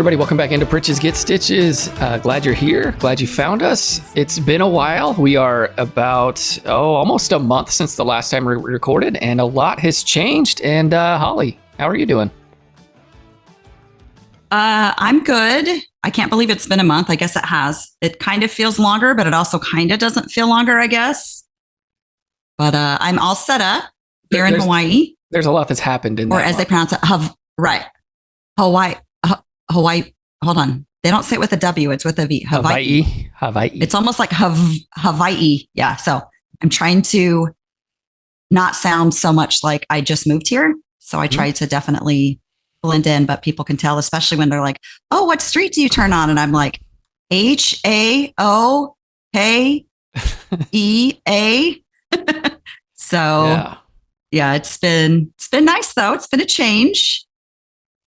everybody. Welcome back into Pritch's Get Stitches. Glad you're here. Glad you found us. It's been a while. We are about, almost a month since the last time we recorded, and a lot has changed. And Holly, how are you doing? I'm good. I can't believe it's been a month. I guess it has. It kind of feels longer, but it also kind of doesn't feel longer, I guess. But I'm all set up here in Hawaii. There's a lot that's happened in that Or as month. they pronounce it, Hawaii. Hold on. They don't say it with a W. It's with a V. Hawaii. It's almost like Hawaii. Yeah. So I'm trying to not sound so much like I just moved here. So I try to definitely blend in, but people can tell, especially when they're like, "Oh, what street do you turn on?" And I'm like, Haokeea. So yeah, it's been nice though. It's been a change.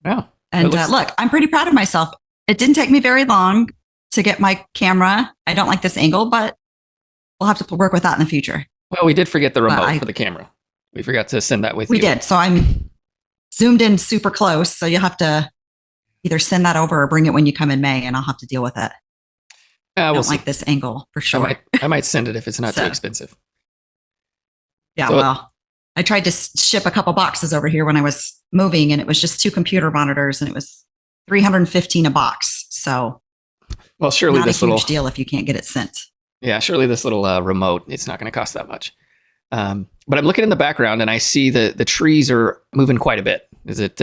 Yeah. And look, I'm pretty proud of myself. It didn't take me very long to get my camera. I don't like this angle, but we'll have to work with that in the future. Well, we did forget the remote for the camera. We forgot to send that with you. We did. So I'm zoomed in super close. So you'll have to either send that over or bring it when you come in May, and I'll have to deal with it. I don't like this angle for sure. I might send it if it's not too expensive. Yeah, well, I tried to ship a couple boxes over here when I was moving, and it was just 2 computer monitors, and it was $315 a box. So, well, surely not this a huge little deal if you can't get it sent. Yeah, surely this little remote, it's not going to cost that much. But I'm looking in the background, and I see the trees are moving quite a bit. Is it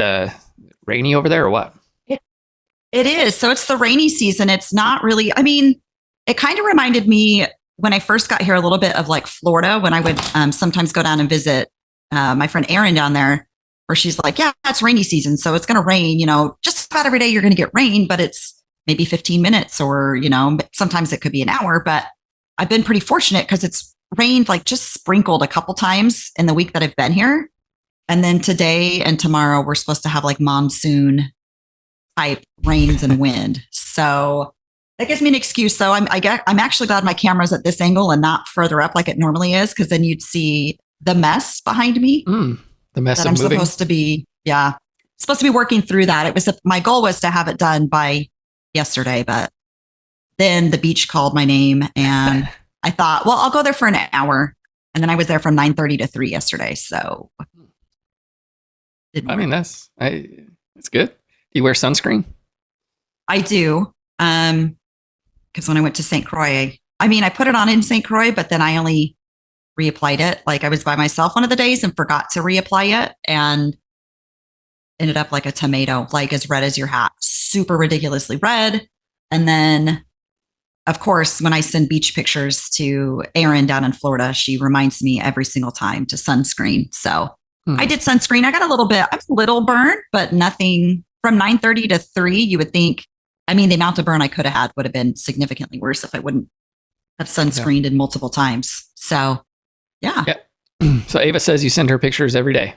rainy over there or what? It is. So it's the rainy season. It's not really. I mean, it kind of reminded me when I first got here a little bit of like Florida, when I would sometimes go down and visit my friend Erin down there, where she's like, yeah, it's rainy season. So it's going to rain, just about every day you're going to get rain, but it's maybe 15 minutes or, sometimes it could be an hour. But I've been pretty fortunate because it's rained, like just sprinkled a couple times in the week that I've been here. And then today and tomorrow, we're supposed to have like monsoon type rains and wind. So that gives me an excuse. So I'm actually glad my camera's at this angle and not further up like it normally is, because then you'd see the mess behind me. The mess that of I'm moving. supposed to be working through that. It was my goal was to have it done by yesterday, but then the beach called my name, and I thought, well, I'll go there for an hour, and then I was there from 9:30 to 3 yesterday. So, that's good. Do you wear sunscreen? I do. Because when I went to St. Croix, I put it on in St. Croix, but then I only reapplied it. Like I was by myself one of the days and forgot to reapply it, and ended up like a tomato, like as red as your hat, super ridiculously red. And then, of course, when I send beach pictures to Erin down in Florida, she reminds me every single time to sunscreen. So I did sunscreen. I got I'm a little burned, but nothing. From 9:30 to 3, you would think, the amount of burn I could have had would have been significantly worse if I wouldn't have sunscreened in multiple times. So, yeah. So Ava says you send her pictures every day.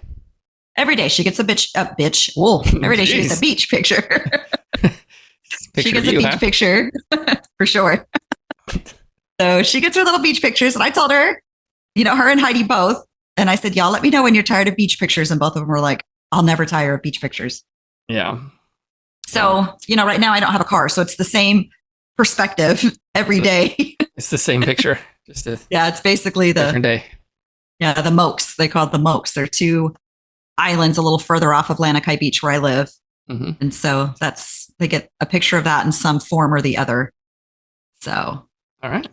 Every day she gets a bitch. Whoa. Every day she gets a beach picture. She gets a beach picture for sure. So she gets her little beach pictures. And I told her, her and Heidi both. And I said, y'all let me know when you're tired of beach pictures. And both of them were like, I'll never tire of beach pictures. Yeah. So, right now I don't have a car. So it's the same perspective every day. It's the same picture. It's basically the different day. Yeah, the Mokes. They call it the Mokes. They're 2 islands a little further off of Lanikai Beach where I live. Mm-hmm. And so they get a picture of that in some form or the other. So. All right.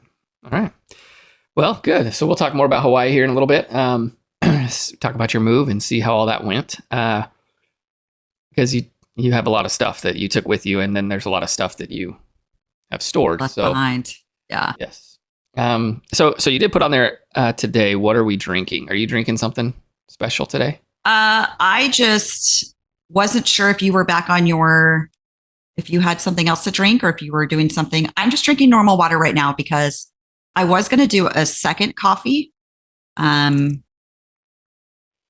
Well, good. So we'll talk more about Hawaii here in a little bit. Talk about your move and see how all that went. Because you have a lot of stuff that you took with you, and then there's a lot of stuff that you have stored. Left behind. Yeah. Yes. So you did put on there today. What are we drinking? Are you drinking something special today? I just wasn't sure if you were back on if you had something else to drink or if you were doing something. I'm just drinking normal water right now because I was going to do a second coffee. But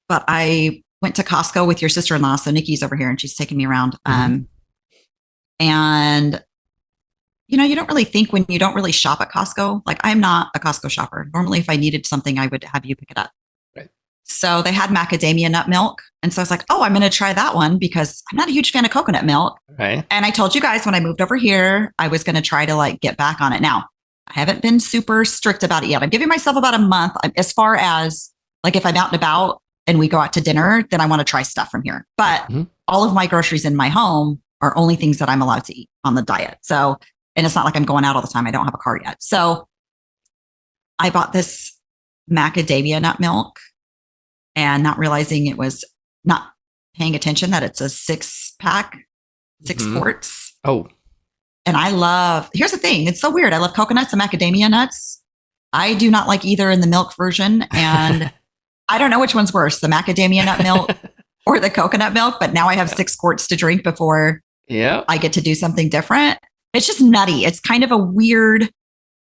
I went to Costco with your sister-in-law. So Nikki's over here and she's taking me around. And you don't really think when you don't really shop at Costco. Like I'm not a Costco shopper. Normally, if I needed something, I would have you pick it up. Right. So they had macadamia nut milk. And so I was like, oh, I'm going to try that one because I'm not a huge fan of coconut milk. Right. And I told you guys when I moved over here, I was going to try to like get back on it. Now, I haven't been super strict about it yet. I'm giving myself about a month as far as like if I'm out and about and we go out to dinner, then I want to try stuff from here. But all of my groceries in my home are only things that I'm allowed to eat on the diet. So, and it's not like I'm going out all the time. I don't have a car yet. So I bought this macadamia nut milk and not realizing it was not paying attention that it's a 6-pack, 6 quarts. Oh. And here's the thing. It's so weird. I love coconuts and macadamia nuts. I do not like either in the milk version. And I don't know which one's worse, the macadamia nut milk or the coconut milk. But now I have 6 quarts to drink before I get to do something different. It's just nutty. It's kind of a weird,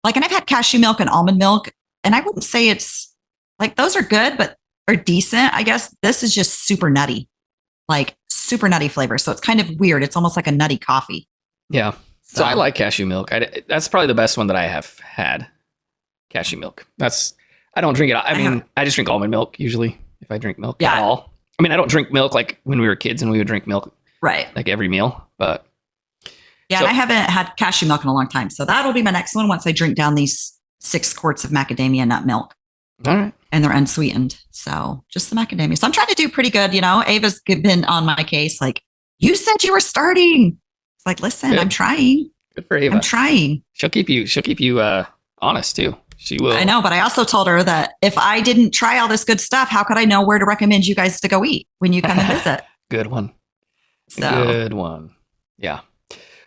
like, and I've had cashew milk and almond milk. And I wouldn't say it's like, those are good, but are decent. I guess this is just super nutty, like super nutty flavor. So it's kind of weird. It's almost like a nutty coffee. Yeah. So I like cashew milk. That's probably the best one that I have had. Cashew milk. I don't drink it. I just drink almond milk usually if I drink milk at all. I mean, I don't drink milk like when we were kids and we would drink milk like every meal, but and I haven't had cashew milk in a long time. So that'll be my next one once I drink down these 6 quarts of macadamia nut milk. All right. And they're unsweetened. So just the macadamia. So I'm trying to do pretty good. You know, Ava's been on my case. Like, you said you were starting. It's like, listen, Good. I'm trying. Good for Ava. I'm trying. She'll keep you honest too. She will. I know, but I also told her that if I didn't try all this good stuff, how could I know where to recommend you guys to go eat when you come and visit? Good one. So. Good one. Yeah.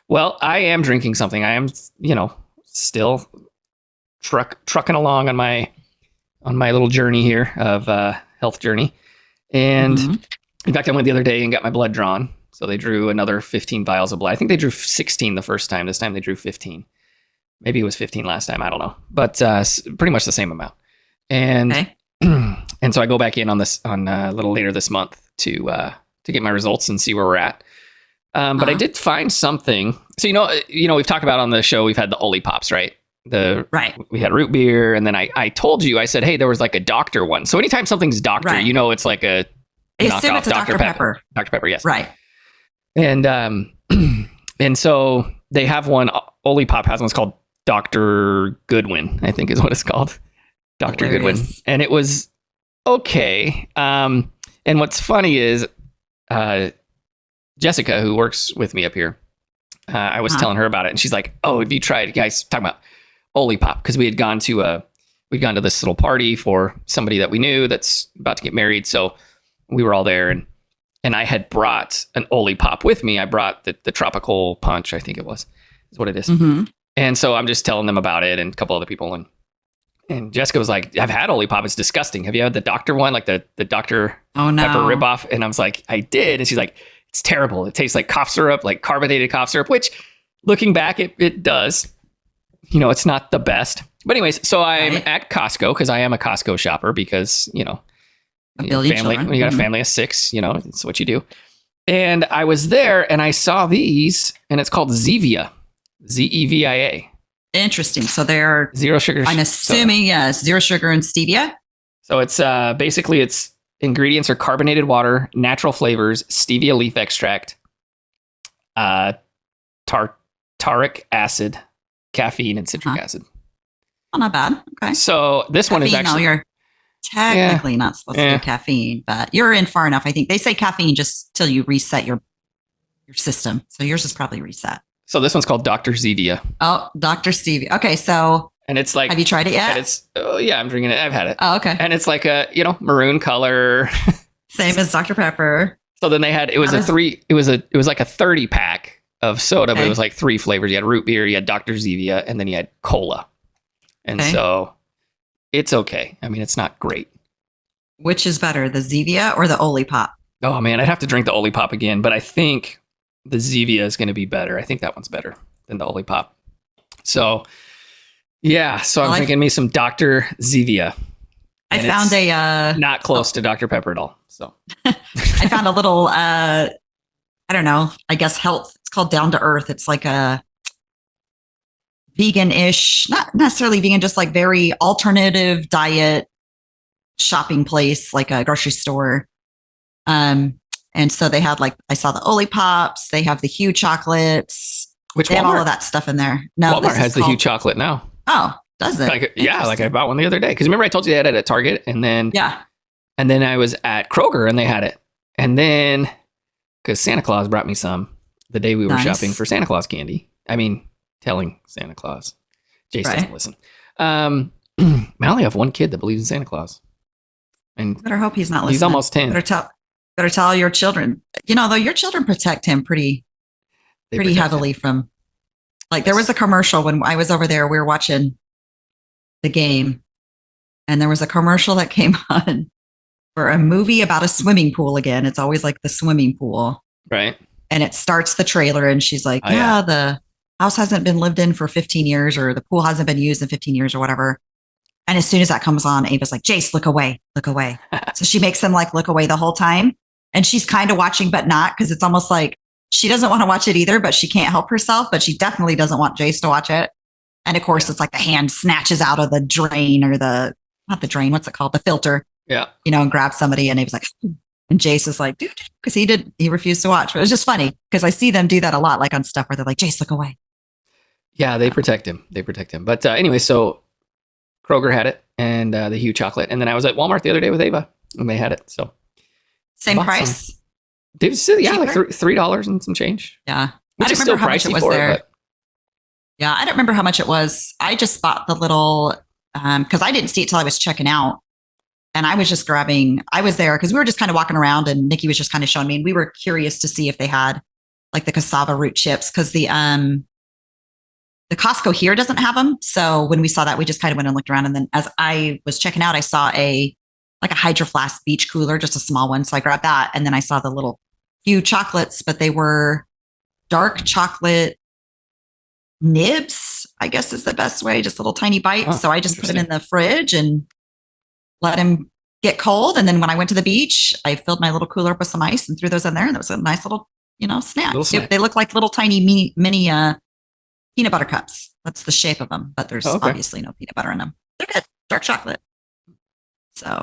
Well, I am drinking something. I am, still trucking along on my little journey here of health journey. And in fact, I went the other day and got my blood drawn. So they drew another 15 vials of blood. I think they drew 16 the first time. This time they drew 15. Maybe it was 15 last time. I don't know. But pretty much the same amount. And and so I go back in on a little later this month to get my results and see where we're at. But I did find something. So, we've talked about on the show, we've had the Oli Pops, right? We had root beer. And then I told you, I said, hey, there was like a doctor one. So anytime something's doctor, it's like a knockoff Dr. Pepper. Dr. Pepper, yes. Right. And and so they have one, Oli Pop has one, it's called Dr. Goodwin, I think is what it's called. Dr. Goodwin. And it was okay. And what's funny is Jessica, who works with me up here, I was telling her about it, and she's like, "Oh, have you tried?" Guys, talking about Oli Pop, because we'd gone to this little party for somebody that we knew that's about to get married, so we were all there, and I had brought an Oli Pop with me. I brought the tropical punch, I think it is what it is, and so I'm just telling them about it, and a couple other people, and Jessica was like, "I've had Oli Pop. It's disgusting. Have you had the doctor one, like the Dr. Pepper ripoff?" And I was like, "I did," and she's like, "It's terrible. It tastes like cough syrup, like carbonated cough syrup," which looking back, it does. It's not the best. But anyways, so I'm at Costco because I am a Costco shopper because, family, when you got a family of 6, it's what you do. And I was there and I saw these and it's called Zevia, Zevia. Interesting. So they're zero sugar. I'm assuming, yes, zero sugar and stevia. So it's basically its ingredients are carbonated water, natural flavors, stevia leaf extract, tartaric acid, caffeine, and citric acid. Oh, not bad. Okay. So this caffeine, one is actually... No, you're technically not supposed to do caffeine, but you're in far enough. I think they say caffeine just till you reset your system. So yours is probably reset. So this one's called Dr. Zevia. Oh, Dr. Stevia. Okay, so... And it's like... Have you tried it yet? I'm drinking it. I've had it. Oh, okay. And it's like a, maroon color. Same as Dr. Pepper. So then they had, it was like a 30 pack of soda, but it was like 3 flavors. You had root beer, you had Dr. Zevia, and then you had cola. And so it's okay. I mean, it's not great. Which is better, the Zevia or the Oli Pop? Oh man, I'd have to drink the Oli Pop again, but I think the Zevia is going to be better. I think that one's better than the Oli Pop. So yeah, so I'm drinking me some Dr. Zevia. I found a not close to Dr. Pepper at all. So I found a little I don't know, I guess health. It's called Down to Earth. It's like a vegan-ish, not necessarily vegan, just like very alternative diet shopping place, like a grocery store. And so they had like, I saw the Oli Pops, they have the Hue chocolates. Which they have all Walmart? of that stuff in there. No, Walmart has the Hue chocolate now. Oh, does it? Like, yeah, like I bought one the other day. Because remember I told you they had it at Target, and then I was at Kroger and they had it. And then because Santa Claus brought me some the day we were shopping for Santa Claus candy. I mean, telling Santa Claus. Jace doesn't listen. I only have one kid that believes in Santa Claus. And better hope he's not listening. He's almost 10. Better tell your children. You know, though, your children protect him pretty heavily from. Like there was a commercial when I was over there. We were watching the game, and there was a commercial that came on for a movie about a swimming pool. Again, it's always like the swimming pool, right? And it starts the trailer, and she's like, the house hasn't been lived in for 15 years, or the pool hasn't been used in 15 years, or whatever. And as soon as that comes on, Ava's like, Jace, look away, look away. So she makes him like look away the whole time. And she's kind of watching, but not, because it's almost like she doesn't want to watch it either, but she can't help herself. But she definitely doesn't want Jace to watch it. And of course, it's like the hand snatches out of the drain, or not the drain, what's it called? The filter. Yeah. You know, and grabs somebody. And Ava's like, and Jace is like, dude, because he refused to watch. But it was just funny because I see them do that a lot, like on stuff where they're like, Jace, look away. Yeah, they protect him. But anyway, so Kroger had it, and the Hue chocolate. And then I was at Walmart the other day with Ava, and they had it. So same price. They said, like $3 and some change. Yeah, which is still pricey for it. But. Yeah, I don't remember how much it was. I just bought the little because I didn't see it till I was checking out, and I was just grabbing. I was there because we were just kind of walking around, and Nikki was just kind of showing me, and we were curious to see if they had like the cassava root chips, because the Costco here doesn't have them. So when we saw that, we just kind of went and looked around. And then as I was checking out, I saw a Hydro Flask beach cooler, just a small one. So I grabbed that. And then I saw the little Hue chocolates, but they were dark chocolate nibs, I guess is the best way, just little tiny bites. So I just put them in the fridge and let them get cold. And then when I went to the beach, I filled my little cooler up with some ice and threw those in there. And that was a nice little, snack. They look like little tiny mini peanut butter cups. That's the shape of them, but there's obviously no peanut butter in them. They're good. Dark chocolate. So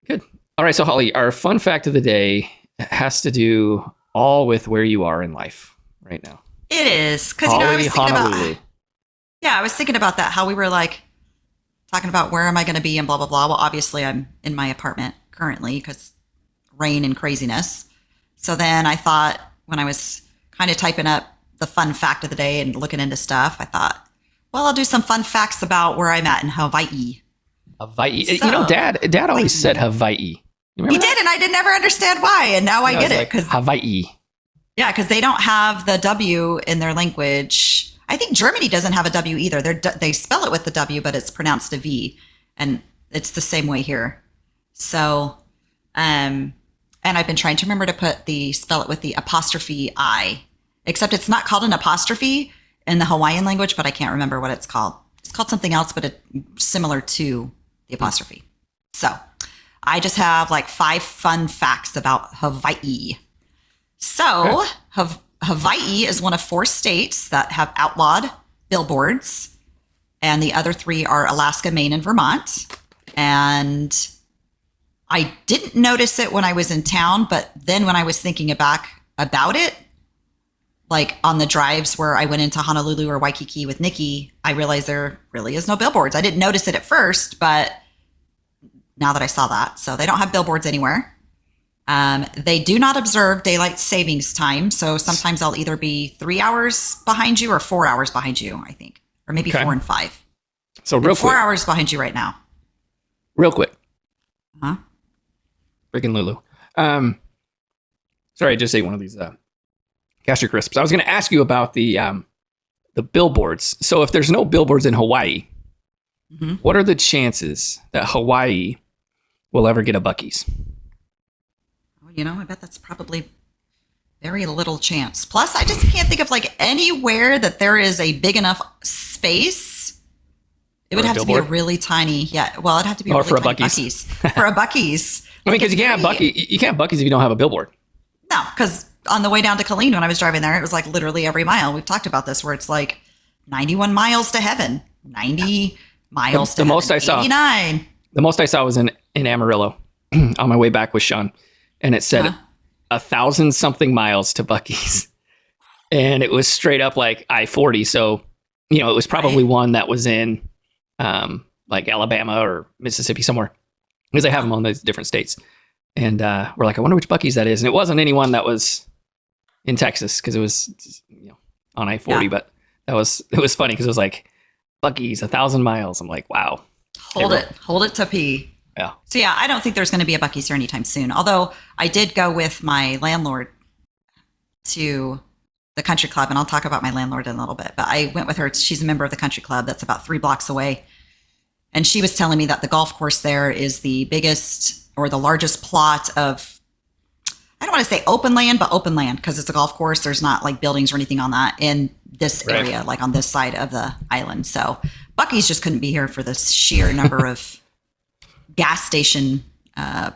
good. All right. So Holly, our fun fact of the day has to do all with where you are in life right now. It is. Because, I was thinking Honolulu. I was thinking about that, how we were like talking about where am I going to be and blah, blah, blah. Well, obviously I'm in my apartment currently because rain and craziness. So then I thought when I was kind of typing up the fun fact of the day and looking into stuff, I thought, well, I'll do some fun facts about where I'm at in Hawaii. Hawaii. So, Dad always said Hawaii. He did, and I did never understand why, and now I get it. Because Hawaii. Yeah, because they don't have the W in their language. I think Germany doesn't have a W either. They spell it with the W, but it's pronounced a V, and it's the same way here. So, and I've been trying to remember to spell it with the apostrophe I, except it's not called an apostrophe in the Hawaiian language, but I can't remember what it's called. It's called something else, but it's similar to the apostrophe. So I just have like 5 fun facts about Hawaii. So Hawaii is one of 4 states that have outlawed billboards, and the other 3 are Alaska, Maine, and Vermont. And I didn't notice it when I was in town, but then when I was thinking back about it, like on the drives where I went into Honolulu or Waikiki with Nikki, I realized there really is no billboards. I didn't notice it at first, but now that I saw that, so they don't have billboards anywhere. They do not observe daylight savings time. So sometimes I'll either be 3 hours behind you or 4 hours behind you, I think, or maybe 4 and 5. So real quick, 4 hours behind you right now. Real quick. Freaking Lulu. Sorry, I just ate one of these Cashew Crisps. I was going to ask you about the billboards. So if there's no billboards in Hawaii, what are the chances that Hawaii will ever get a Buc-ee's? I bet that's probably very little chance. Plus, I just can't think of like anywhere that there is a big enough space. It would have to be a really tiny, well, it'd have to be a really tiny Buc-ee's. For a Buc-ee's. I mean, because you can't have Buc-ee's if you don't have a billboard. No, because on the way down to Killeen when I was driving there, it was like literally every mile. We've talked about this where it's like 91 miles to heaven, 90 miles to most heaven, I saw. 89. The most I saw was in in Amarillo on my way back with Sean, and it said 1,000 something miles to Buc-ee's, and it was straight up like I-40. So, it was probably one that was in like Alabama or Mississippi somewhere, because they have them on those different states. And we're like, I wonder which Buc-ee's that is. And it wasn't anyone that was in Texas, because it was on I-40. But it was funny because it was like Buc-ee's 1,000 miles. I'm like, wow. Hold it to pee. Yeah. So I don't think there's going to be a Buc-ee's here anytime soon. Although I did go with my landlord to the country club, and I'll talk about my landlord in a little bit. But I went with her. She's a member of the country club that's about 3 blocks away. And she was telling me that the golf course there is the biggest or the largest plot of, I don't want to say open land, but open land, because it's a golf course. There's not like buildings or anything on that in this area, like on this side of the island. So Buc-ee's just couldn't be here for the sheer number of gas station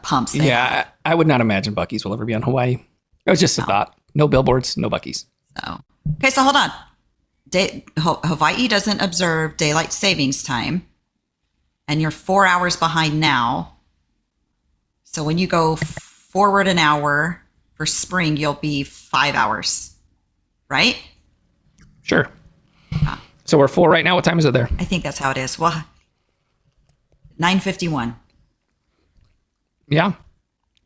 pumps. Yeah, I would not imagine Buc-ee's will ever be on Hawaii. It was just a thought. No billboards, no Buc-ee's. So, okay, so hold on. Hawaii doesn't observe daylight savings time, and you're 4 hours behind now. So when you go forward an hour for spring, you'll be 5 hours, right? Sure. So we're 4 right now. What time is it there? I think that's how it is. Well, 9:51. Yeah,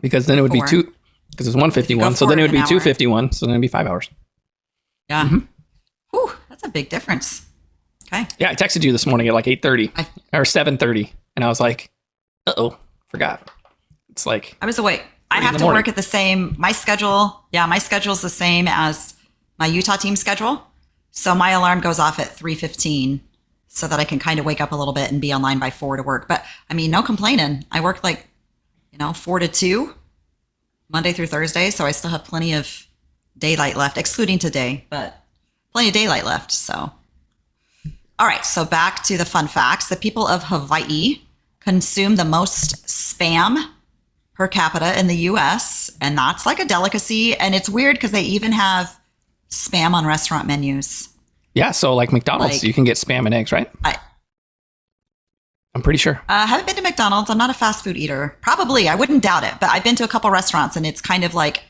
because then it would be 2, because it's 1:51. So then it would be 2:51. So then it'd be 5 hours. Yeah. Mm-hmm. Whew, that's a big difference. Okay. Yeah, I texted you this morning at like 8:30 or 7:30, and I was like, forgot. It's like I was awake. I have to work at the same, my schedule. Yeah, my schedule is the same as my Utah team schedule. So my alarm goes off at 3:15 so that I can kind of wake up a little bit and be online by 4 to work. But I mean, no complaining. I work like, 4 to 2, Monday through Thursday. So I still have plenty of daylight left, excluding today, but plenty of daylight left. So, all right. So back to the fun facts. The people of Hawaii consume the most Spam per capita in the U.S., and that's like a delicacy. And it's weird because they even have Spam on restaurant menus. Yeah, so like McDonald's, you can get Spam and eggs, right? I'm pretty sure. I haven't been to McDonald's. I'm not a fast food eater. Probably. I wouldn't doubt it. But I've been to a couple restaurants, and it's kind of like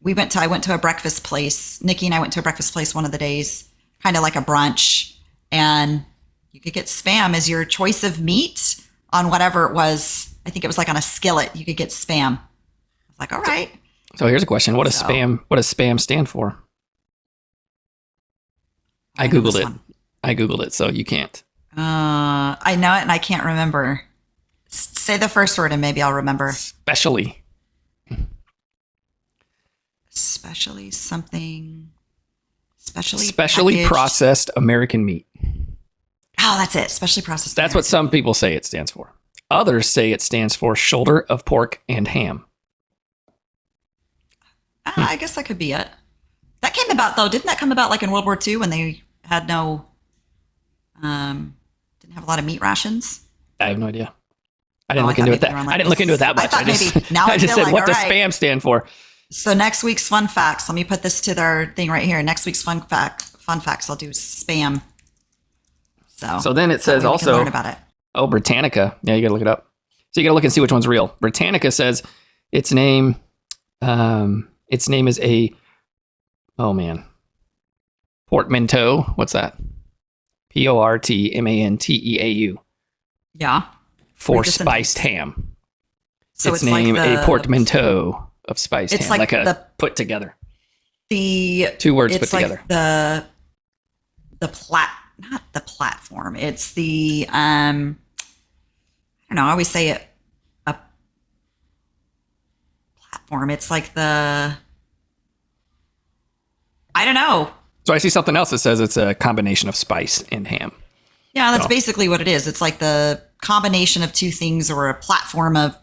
I went to a breakfast place. Nikki and I went to a breakfast place one of the days, kind of like a brunch. And you could get Spam as your choice of meat on whatever it was. I think it was like on a skillet. You could get Spam. I was like, all right. So here's a question. What does Spam stand for? I Googled it, so you can't. I know it, and I can't remember. Say the first word, and maybe I'll remember. Especially something. Specially packaged. Processed American meat. Oh, that's it. Specially processed. That's what some people say it stands for. Others say it stands for shoulder of pork and ham. I guess that could be it. That came about, though. Didn't that come about like in World War II when they had didn't have a lot of meat rations? I have no idea. I didn't look into it that much. I just said, what does Spam stand for? So next week's fun facts. Let me put this to their thing right here. Next week's fun facts. I'll do Spam. So then it says also learn about it. Oh, Britannica. Yeah, you got to look it up. So you got to look and see which one's real. Britannica says its name is a portmanteau. What's that? Portmanteau. Yeah. For spiced ham. So its name like a portmanteau of spiced ham, like a put together. The 2 words put together. Not the platform. It's the I don't know. I always say it a platform. It's like I don't know. So I see something else that says it's a combination of spice and ham. Yeah, that's basically what it is. It's like the combination of 2 things, or a platform of,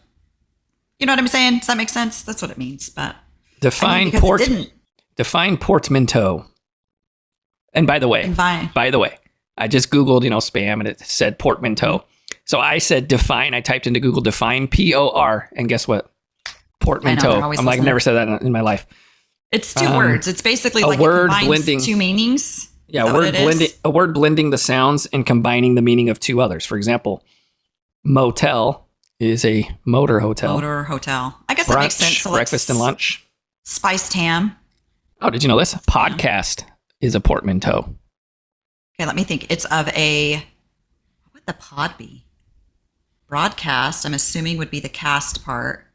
you know what I'm saying? Does that make sense? That's what it means. But define portmanteau. And by the way, I just Googled, Spam, and it said portmanteau. Mm-hmm. So I said define. I typed into Google define POR, and guess what? Portmanteau. I'm like, I've never said that in my life. It's 2 words. It's basically like word blending 2 meanings. Yeah, a word blending the sounds and combining the meaning of 2 others. For example, motel is a motor hotel. Motor hotel. I guess that makes sense. So breakfast and lunch. Spiced ham. Oh, did you know this? Podcast is a portmanteau. Okay, let me think. It's of a, what would the pod be? Broadcast, I'm assuming would be the cast part.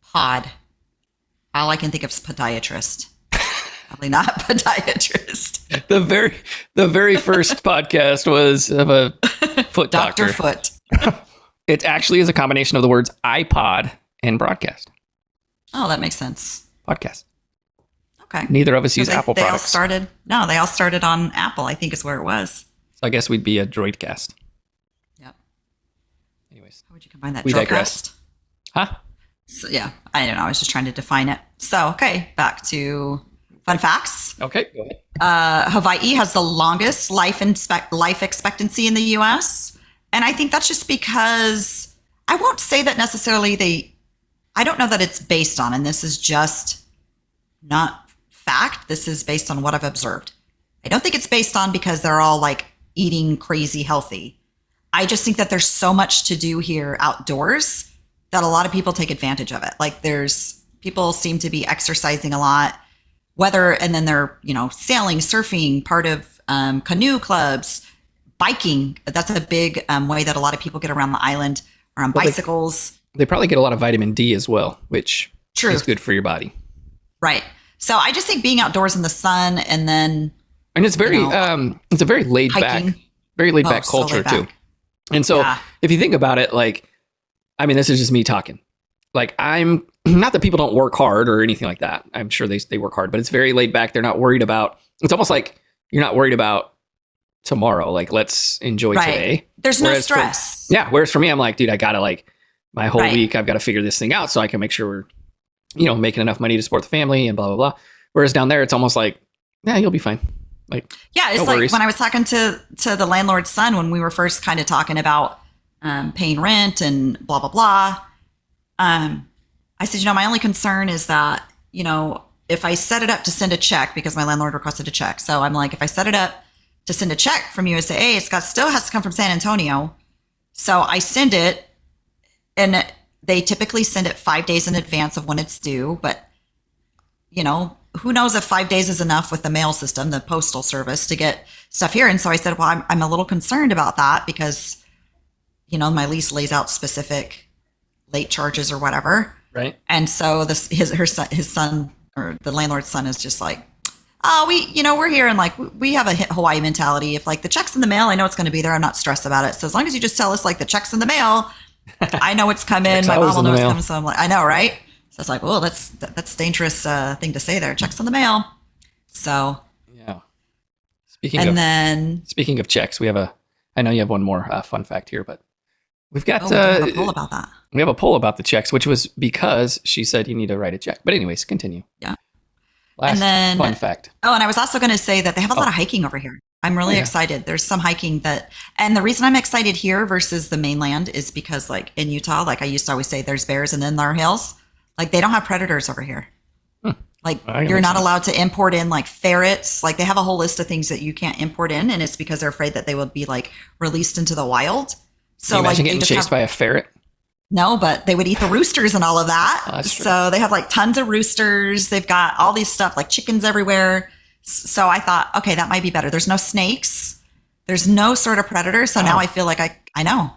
Pod. All I can think of is podiatrist. Probably not podiatrist. The very first podcast was of a foot doctor. Dr. Foot. It actually is a combination of the words iPod and broadcast. Oh, that makes sense. Podcast. Okay. Neither of us use Apple they products. They all started on Apple, I think is where it was. So I guess we'd be a Droidcast. Yep. Anyways. How would you combine that? We digress. Huh? So, yeah, I don't know. I was just trying to define it. So, okay, back to fun facts. Okay, go ahead. Hawaii has the longest life expectancy in the U.S. And I think that's just because I won't say that necessarily I don't know that it's based on, and this is just not fact. This is based on what I've observed. I don't think it's based on because they're all like eating crazy healthy. I just think that there's so much to do here outdoors that a lot of people take advantage of it. Like people seem to be exercising a lot, and then they're, sailing, surfing, part of canoe clubs, biking. That's a big way that a lot of people get around the island, or on bicycles. They probably get a lot of vitamin D as well, which is good for your body. Right. So I just think being outdoors in the sun and it's very, it's a very laid back culture too. And so if you think about it, this is just me talking. I'm not that people don't work hard or anything like that. I'm sure they work hard, but it's very laid back. They're not worried about, it's almost like you're not worried about tomorrow. Let's enjoy today. There's no stress. Whereas for me, I'm like, dude, I gotta my whole week, I've got to figure this thing out so I can make sure we're, making enough money to support the family and blah, blah, blah. Whereas down there, it's almost like, you'll be fine. It's worries. When I was talking to the landlord's son, when we were first kind of talking about paying rent and blah, blah, blah. I said, my only concern is that, if I set it up to send a check, because my landlord requested a check. So I'm like, if I set it up to send a check from USAA, still has to come from San Antonio. So I send it, and they typically send it 5 days in advance of when it's due. But, who knows if 5 days is enough with the mail system, the postal service, to get stuff here. And so I said, well, I'm a little concerned about that because, my lease lays out specific late charges or whatever. Right. And so his son, or the landlord's son, is just like, oh, we're here, and we have a Hawaii mentality. If the check's in the mail, I know it's going to be there. I'm not stressed about it. So as long as you just tell us the check's in the mail, I know it's coming. My mom will know it's coming. So I'm like, I know, right? So it's like, well, that's dangerous thing to say there. Check's in the mail. So yeah. Speaking of checks, I know you have one more fun fact here, but we've got we have a poll about that. We have a poll about the checks, which was because she said you need to write a check. But anyways, continue. Yeah. Last fun fact. Oh, and I was also going to say that they have a lot of hiking over here. I'm really excited. There's some hiking and the reason I'm excited here versus the mainland is because in Utah, I used to always say there's bears and then there are hills. They don't have predators over here. You're not allowed to import in ferrets. They have a whole list of things that you can't import in, and it's because they're afraid that they will be released into the wild. So can you imagine getting chased by a ferret? No, but they would eat the roosters and all of that. Oh, that's true. So they have tons of roosters. They've got all these stuff chickens everywhere. So I thought, okay, that might be better. There's no snakes. There's no sort of predator. So now I feel like I know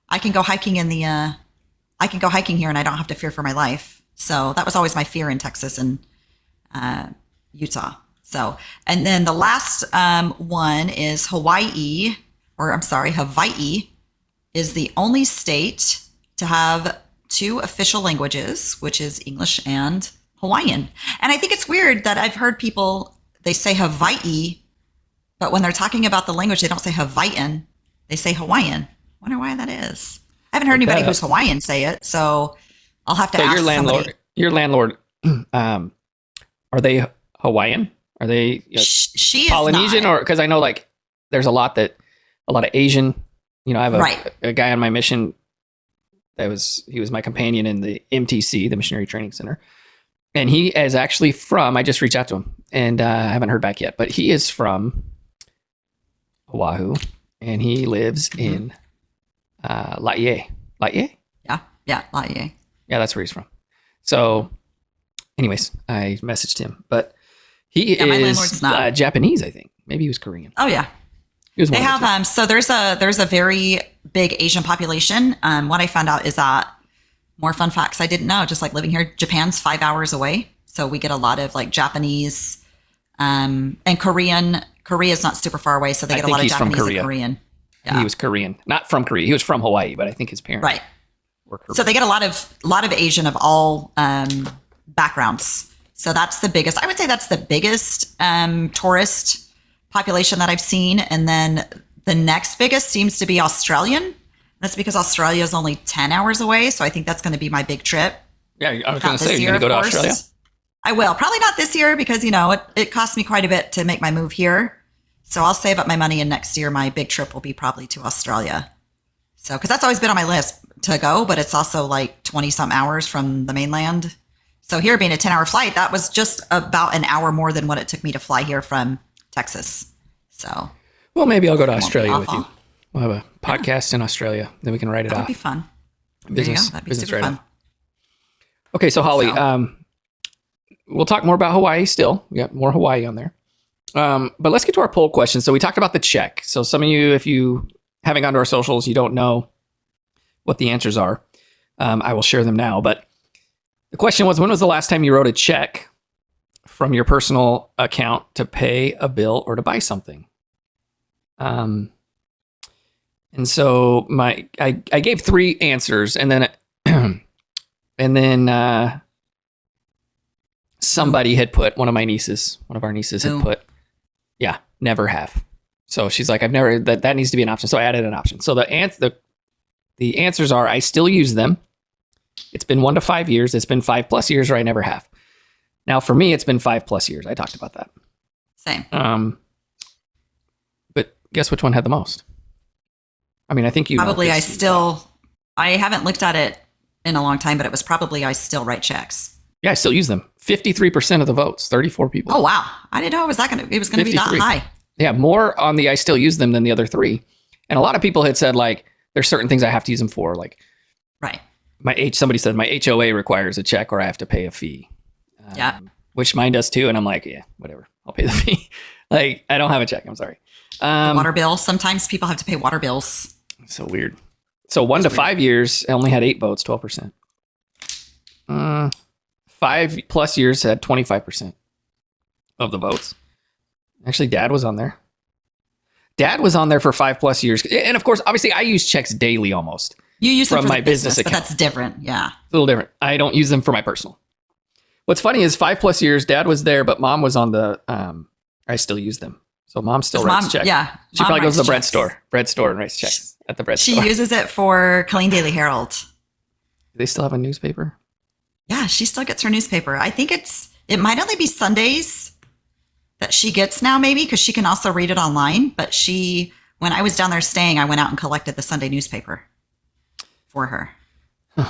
I can go hiking I can go hiking here and I don't have to fear for my life. So that was always my fear in Texas and Utah. So, and then the last one is Hawaii is the only state to have two official languages, which is English and Hawaiian. And I think it's weird that I've heard people, they say Hawaii, but when they're talking about the language, they don't say Hawaiian, they say Hawaiian. I wonder why that is. I haven't heard anybody who's Hawaiian say it, so I'll have to ask somebody. Your landlord, are they Hawaiian? Are they she Polynesian? Is not. Or because I know there's a lot of Asian. I have a guy on my mission he was my companion in the MTC, the Missionary Training Center. And he is actually from, I just reached out to him and I haven't heard back yet, but he is from Oahu and he lives in Laie. Yeah. Yeah, Laie. Yeah, that's where he's from. So, anyways, I messaged him, but he my landlord's is not. Japanese, I think. Maybe he was Korean. Oh yeah. He was They one of the two. have so there's a very big Asian population. What I found out is that more fun facts I didn't know. Just like living here, Japan's 5 hours away, so we get a lot of like Japanese and Korean. Korea is not super far away, so they I get a think lot of he's from Japanese Korea. and Korean. Yeah. He was Korean, not from Korea. He was from Hawaii, but I think his parents Right. were Korean. So they get a lot of Asian of all backgrounds. So that's the biggest. I would say that's the biggest tourist population that I've seen, and then the next biggest seems to be Australian. That's because Australia is only 10 hours away, so I think that's going to be my big trip. Yeah, I was going Not to say, this you're year, going to go of to course. Australia? I will. Probably not this year because, it cost me quite a bit to make my move here. So I'll save up my money, and next year my big trip will be probably to Australia. So, because that's always been on my list to go, but it's also like 20 some hours from the mainland. So here being a 10-hour flight, that was just about an hour more than what it took me to fly here from Texas. So Well, maybe I'll go to won't be Australia with awful. you. We'll have a podcast in Australia. Then we can write it That would off. be fun. There Business, you go. That'd be business super write-off. fun. Okay, so Holly, So- we'll talk more about Hawaii still. We got more Hawaii on there. But let's get to our poll question. So we talked about the check. So some of you, if you haven't gone to our socials, you don't know what the answers are. I will share them now. But the question was, when was the last time you wrote a check from your personal account to pay a bill or to buy something? And so I gave 3 answers, and then somebody had put, one of our nieces had Ooh. put, yeah, never have. So she's like, I've never, that needs to be an option. So I added an option. So the answers are, I still use them. It's been 1 to 5 years. It's been 5+ years, or I never have. Now for me, it's been 5+ years. I talked about that. Same. But guess which one had the most? I mean, I think you know Probably this. I haven't looked at it in a long time, but it was probably I still write checks. Yeah, I still use them. 53% of the votes, 34 people. Oh wow. I didn't know it was going to be that 53. high. Yeah, more on the I still use them than the other 3. And a lot of people had said, like, there's certain things I have to use them for. Like, Right. somebody said my HOA requires a check or I have to pay a fee. Yeah. Which mine does too. And I'm like, yeah, whatever. I'll pay the fee. Like, I don't have a check. I'm sorry. Water bill. Sometimes people have to pay water bills. So weird. So 1 to 5 years, I only had 8 votes, 12%. 5+ years had 25% of the votes. Actually, Dad was on there. Dad was on there for 5+ years. And of course, obviously, I use checks daily almost. You use them From for my the business but account. that's different. Yeah. It's a little different. I don't use them for my personal. What's funny is 5+ years, Dad was there, but Mom was on the, I still use them. So Mom still 'Cause writes Mom- checks. yeah, She Mom probably goes to the writes bread store and writes checks at the bread She store. uses it for Colleen Daily Herald. Do they still have a newspaper? Yeah, she still gets her newspaper. I think it might only be Sundays that she gets now, maybe, because she can also read it online. But when I was down there staying, I went out and collected the Sunday newspaper for her. There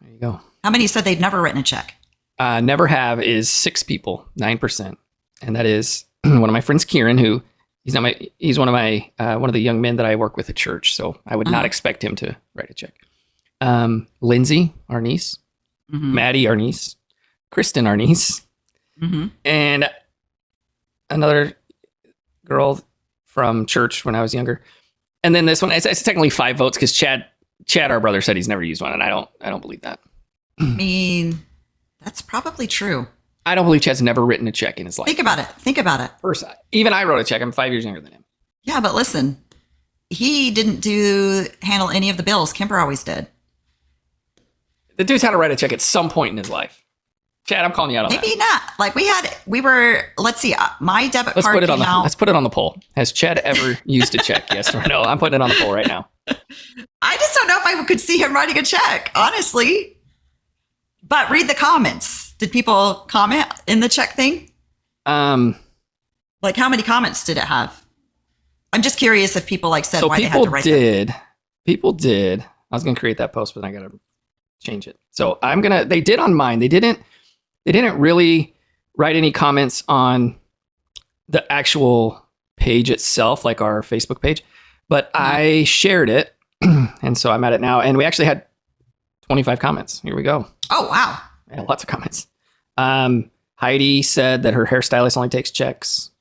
you go. How many said they'd never written a check? Never have is 6 people, 9%. And that is one of my friends, Kieran, who he's one of the young men that I work with at church. So I would not expect him to write a check. Lindsay, our niece, Maddie, our niece, Kristen, our niece, and another girl from church when I was younger. And then this one, it's technically 5 votes because Chad, our brother, said he's never used one, and I don't believe that. I mean, that's probably true. I don't believe Chad's never written a check in his life. Think about it. First, even I wrote a check. I'm 5 years younger than him. Yeah, but listen, he didn't handle any of the bills. Kimber always did. The dude's had to write a check at some point in his life. Chad, I'm calling you out on Maybe that. not. Like we were, let's see, my debit Let's card put it on came out. let's put it on the poll. Has Chad ever used a check? Yes or no? I'm putting it on the poll right now. I just don't know if I could see him writing a check, honestly. But read the comments. Did people comment in the check thing? Like how many comments did it have? I'm just curious if people said So why they had people to write did. People did. I was gonna create that post, but I gotta change it. So they did on mine. They didn't really write any comments on the actual page itself, like our Facebook page, but I shared it. And so I'm at it now. And we actually had 25 comments. Here we go. Oh, wow. Yeah, lots of comments. Heidi said that her hairstylist only takes checks.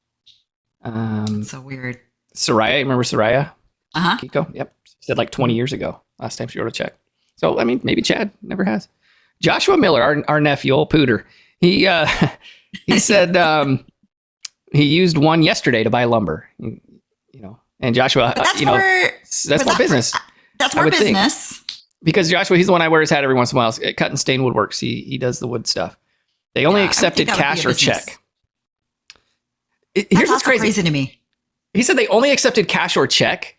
So weird. Soraya, remember Soraya? Uh-huh. Kiko? Yep. She said like 20 years ago, last time she wrote a check. So, I mean, maybe Chad never has. Joshua Miller, our nephew, old Pooter, he said he used one yesterday to buy lumber. You know, and Joshua, But that's that's more business. That's more business. Because Joshua, he's the one I wear his hat every once in a while. Cut and stain woodworks. He does the wood stuff. They only accepted cash or check. Here's what's crazy. Crazy to me. He said they only accepted cash or check,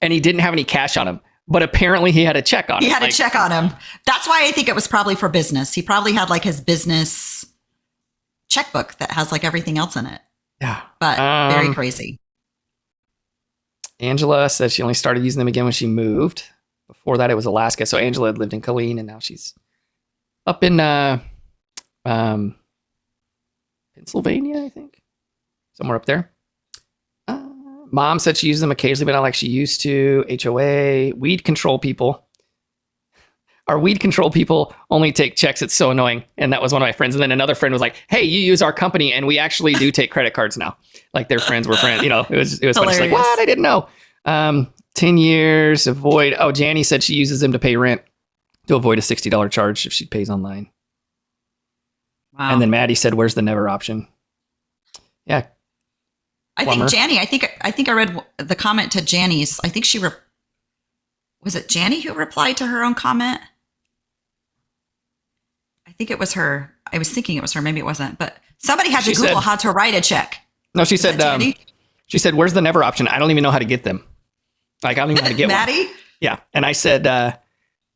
and he didn't have any cash on him. But apparently he had a check on him. He had a check on him. That's why I think it was probably for business. He probably had like his business checkbook that has like everything else in it. Yeah. But very crazy. Angela said she only started using them again when she moved. Before that, it was Alaska. So Angela had lived in Killeen, and now she's up in Pennsylvania, I think. Somewhere up there. Mom said she uses them occasionally, but not like she used to. HOA, weed control people. Our weed control people only take checks. It's so annoying. And that was one of my friends. And then another friend was like, hey, you use our company, and we actually do take credit cards now. Like their friends were friends. You know, it was funny. She's like, what? I didn't know. 10 years, avoid. Oh, Janny said she uses them to pay rent to avoid a $60 charge if she pays online. Wow. And then Maddie said, where's the never option? Yeah. I think Janny, I think I read the comment to Janny's. I think was it Janny who replied to her own comment? I think it was her. I was thinking it was her. Maybe it wasn't, but somebody had to Google how to write a check. No, she said, where's the never option? I don't even know how to get them. Like, I don't even know how to get Maddie? one. Yeah. And I said,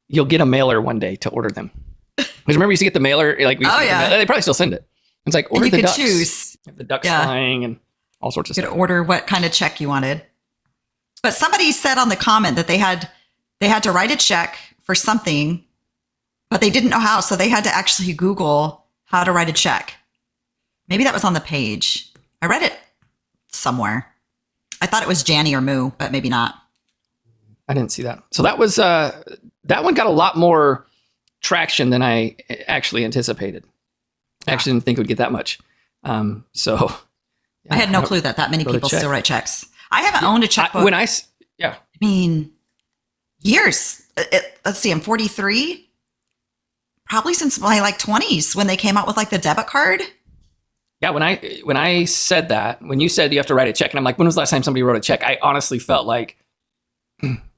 you'll get a mailer one day to order them. Because remember, you used to get the mailer. Like, they probably still send it. It's like, order the ducks. You could choose. The ducks flying and all sorts of stuff. You could order what kind of check you wanted. But somebody said on the comment that they had to write a check for something, but they didn't know how. So they had to actually Google how to write a check. Maybe that was on the page. I read it somewhere. I thought it was Janny or Moo, but maybe not. I didn't see that. So that was, that one got a lot more traction than I actually anticipated. I actually didn't think it would get that much. So I had no clue that many people still write checks. I haven't owned a checkbook. I mean, years. Let's see, I'm 43. Probably since my like 20s when they came out with like the debit card. Yeah, when I said that, when you said you have to write a check, and I'm like, when was the last time somebody wrote a check? I honestly felt like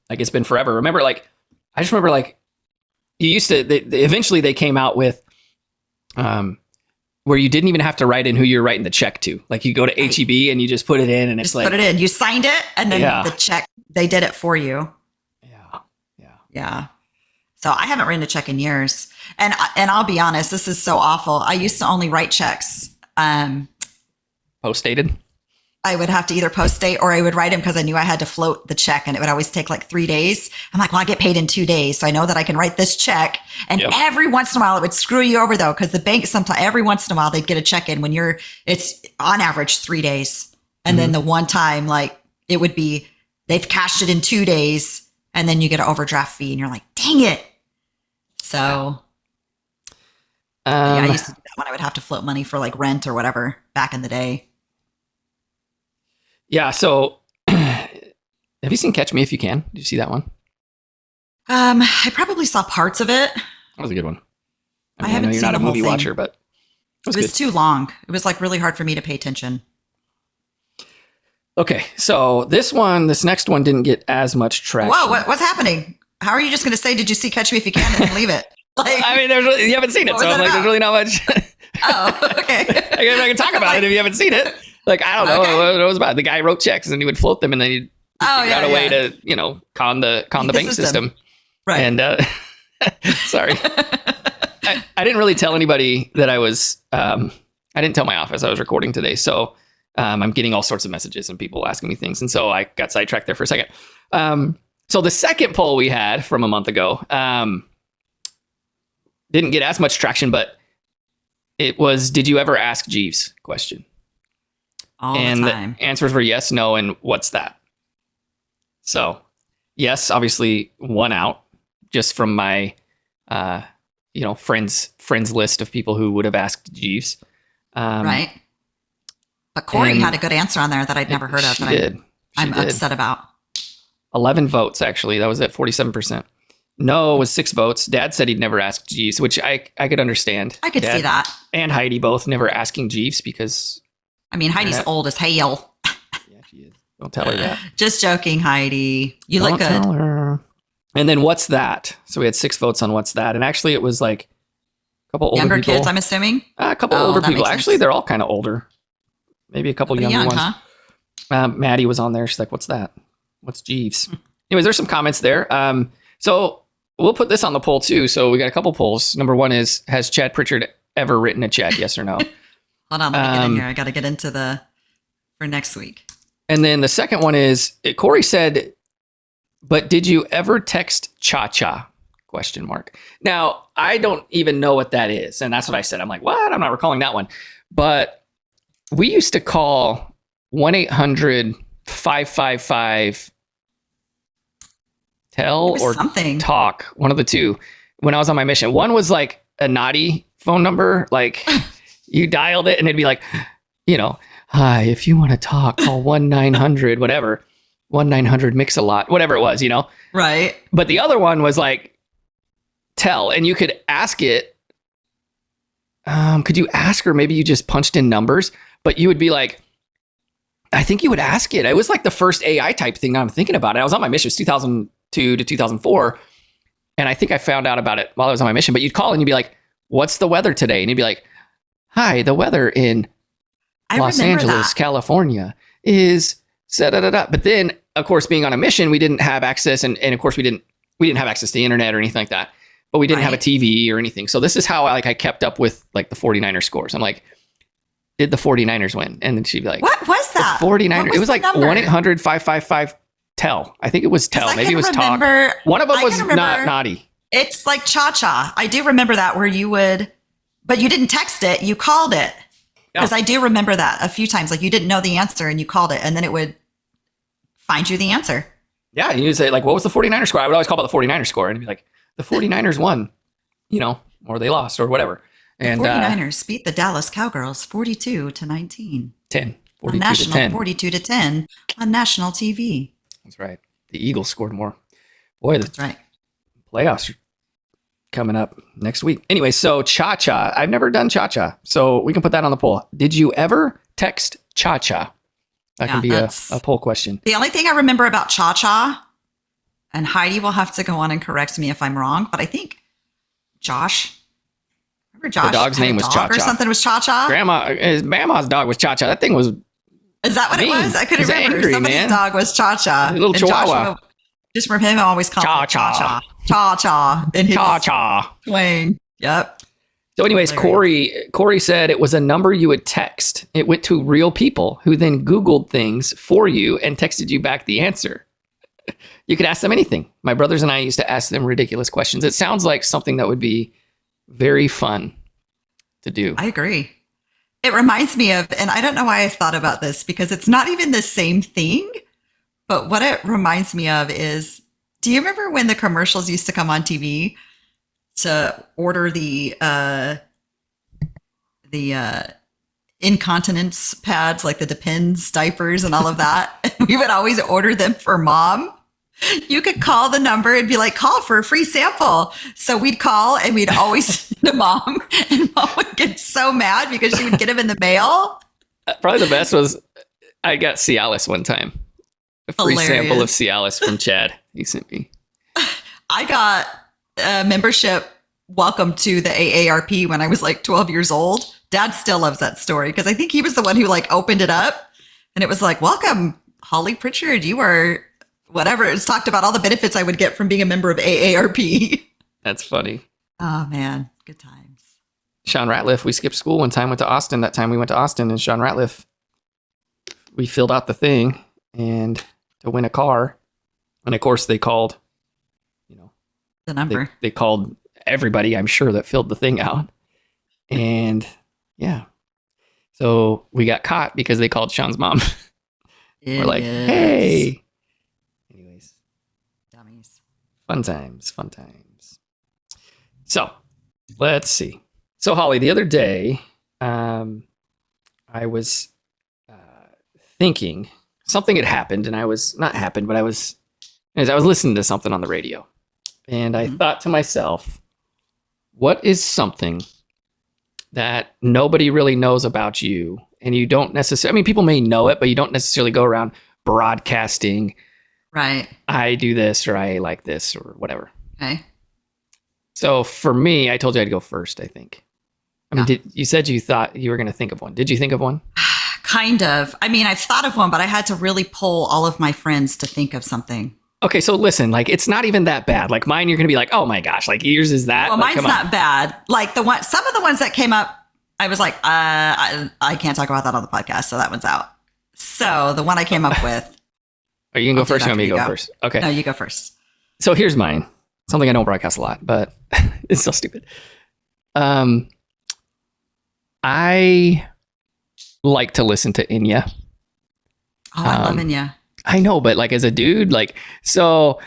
it's been forever. I just remember like you used to. Eventually they came out with where you didn't even have to write in who you're writing the check to. Like you go to HEB and you just put it in, and it's like put it in. You signed it, and then the check they did it for you. Yeah. So I haven't written a check in years, and I'll be honest, this is so awful. I used to only write checks. Post dated. I would have to either post date or I would write them because I knew I had to float the check, and it would always take like 3 days. I'm like, well, I get paid in 2 days, so I know that I can write this check. And every once in a while, it would screw you over though, because the bank sometimes every once in a while they'd get a check in when it's on average 3 days, and then the one time like it would be they've cashed it in 2 days, and then you get an overdraft fee, and you're like, dang it. So I used to do that when I would have to float money for like rent or whatever back in the day. Yeah. So have you seen Catch Me If You Can? Did you see that one? I probably saw parts of it. That was a good one. I haven't seen the whole thing. You're not a movie watcher, but it was too long. It was like really hard for me to pay attention. Okay. So this next one didn't get as much traction. Whoa, what's happening? How are you just going to say, did you see Catch Me If You Can and then leave it? Like, I mean, you haven't seen it, so like, there's really not much. Oh, okay. I can talk about it if you haven't seen it. Like, I don't know what it was about. The guy wrote checks and he would float them, and then he'd figure out a way to, con the bank system. Right. And sorry, I didn't really tell anybody that I was. I didn't tell my office I was recording today, so I'm getting all sorts of messages and people asking me things, and so I got sidetracked there for a second. So the second poll we had from a month ago didn't get as much traction, but it was, did you ever ask Jeeves question? All the time. The answers were yes, no, and what's that? So yes, obviously won out just from my friends list of people who would have asked Jeeves. Right. But Corey and had a good answer on there that I'd never heard of. She That did. I'm upset about. 11 votes, actually. That was at 47%. No was 6 votes. Dad said he'd never ask Jeeves, which I could understand. I could Dad see that. and Heidi both never asking Jeeves because... I mean, Heidi's old as hell. Yeah, she is. Don't tell her that. Just joking, Heidi. You look good. Tell her. And then what's that? So we had 6 votes on what's that. And actually it was like a couple older Younger people. kids, I'm assuming? A couple older people. Actually, they're all kind of older. Maybe a couple younger ones. Huh? Maddie was on there. She's like, what's that? What's Jeeves? Anyways, there's some comments there. So we'll put this on the poll too. So we got a couple polls. Number one is, has Chad Pritchard ever written a check? Yes or no? Hold on, let me get in here. I got to get into for next week. And then the second one is, Corey said, but did you ever text Cha-Cha? ? Now, I don't even know what that is. And that's what I said. I'm like, what? I'm not recalling that one. But we used to call 1-800-555-TELL or something. TALK, one of the two, when I was on my mission. One was like a naughty phone number. Like you dialed it and it'd be like, hi, if you want to talk, call 1-900, whatever. 1-900-MIX-A-LOT, whatever it was, Right. But the other one was like tell, and you could ask it. Could you ask, or maybe you just punched in numbers, but you would be like, I think you would ask it. It was like the first AI type thing I'm thinking about. I was on my mission, it was 2002 to 2004. And I think I found out about it while I was on my mission, but you'd call and you'd be like, what's the weather today? And you'd be like, hi, the weather in Los Angeles, California is da-da-da-da. But then, of course, being on a mission, we didn't have access. And of course, we didn't have access to the internet or anything like that. But we didn't have a TV or anything. So this is how I kept up with like the 49ers scores. I'm like, did the 49ers win? And then she'd be like, what was that? The 49ers. It was like 1-800-555-TELL. I think it was TELL. Maybe it was TALK. One of them was not naughty. It's like Cha-Cha. I do remember that, where you would, but you didn't text it. You called it. Because I do remember that a few times. Like you didn't know the answer and you called it, and then it would find you the answer. Yeah. And you'd say like, what was the 49ers score? I would always call about the 49ers score and it'd be like, the 49ers won, or they lost or whatever. And the 49ers beat the Dallas Cowgirls 42-19. 10. 42 on national, to 10. 42-10 on national TV. That's right. The Eagles scored more. Boy, that's right. Playoffs are coming up next week. Anyway, so Cha-Cha. I've never done Cha-Cha, so we can put that on the poll. Did you ever text Cha-Cha? That can be a poll question. The only thing I remember about Cha-Cha, and Heidi will have to go on and correct me if I'm wrong, but I think Josh. Remember Josh? The dog's name was Cha-Cha. Or something was Cha-Cha? Grandma's dog was Cha-Cha. That thing was... Is that what it was? I couldn't remember. Angry, somebody's dog was Cha-Cha. A little chihuahua. Just from him, I always call him Cha-Cha. Cha-Cha. Cha-Cha. Twang. Yep. So anyways, Corey said it was a number you would text. It went to real people who then Googled things for you and texted you back the answer. You could ask them anything. My brothers and I used to ask them ridiculous questions. It sounds like something that would be very fun to do. I agree. It reminds me of, and I don't know why I thought about this because it's not even the same thing, but what it reminds me of is, do you remember when the commercials used to come on TV to order the incontinence pads, like the Depends diapers and all of that? We would always order them for mom. You could call the number and be like, call for a free sample. So we'd call and we'd always to mom, and mom would get so mad because she would get them in the mail. Probably the best was I got Cialis one time. A free sample of Cialis from Chad. He sent me. I got a membership welcome to the AARP when I was like 12 years old. Dad still loves that story because I think he was the one who like opened it up and it was like, welcome, Holly Pritchard. You are whatever. It's talked about all the benefits I would get from being a member of AARP. That's funny. Oh man, good times. Sean Ratliff, we skipped school one time, went to Austin. That time we went to Austin and Sean Ratliff, we filled out the thing and to win a car. And of course they called, the number. They called everybody, I'm sure, that filled the thing out. And yeah. So we got caught because they called Sean's mom. We're like, hey. Anyways. Dummies. Fun times. So let's see. So Holly, the other day, I was thinking something had happened, and I was not happened, but I was listening to something on the radio, and I thought to myself, what is something that nobody really knows about you, and you don't necessarily, I mean, people may know it, but you don't necessarily go around broadcasting, Right. I do this, or I like this, or whatever. Okay. So for me, I told you I'd go first, I think. I mean, Yeah. you said you thought you were going to think of one. Did you think of one? Kind of. I mean, I've thought of one, but I had to really pull all of my friends to think of something. Okay, so listen, like, it's not even that bad. Like, mine, you're going to be like, oh my gosh, like, yours is that. Well, like, mine's not bad. Like some of the ones that came up, I was like, I can't talk about that on the podcast, so that one's out. So the one I came up with. Are you going to go first? Or you want me to go first? Okay. No, you go first. So here's mine. Something I don't broadcast a lot, but it's still stupid. I like to listen to Enya. Oh, I love Enya. I know, but like as a dude, like, so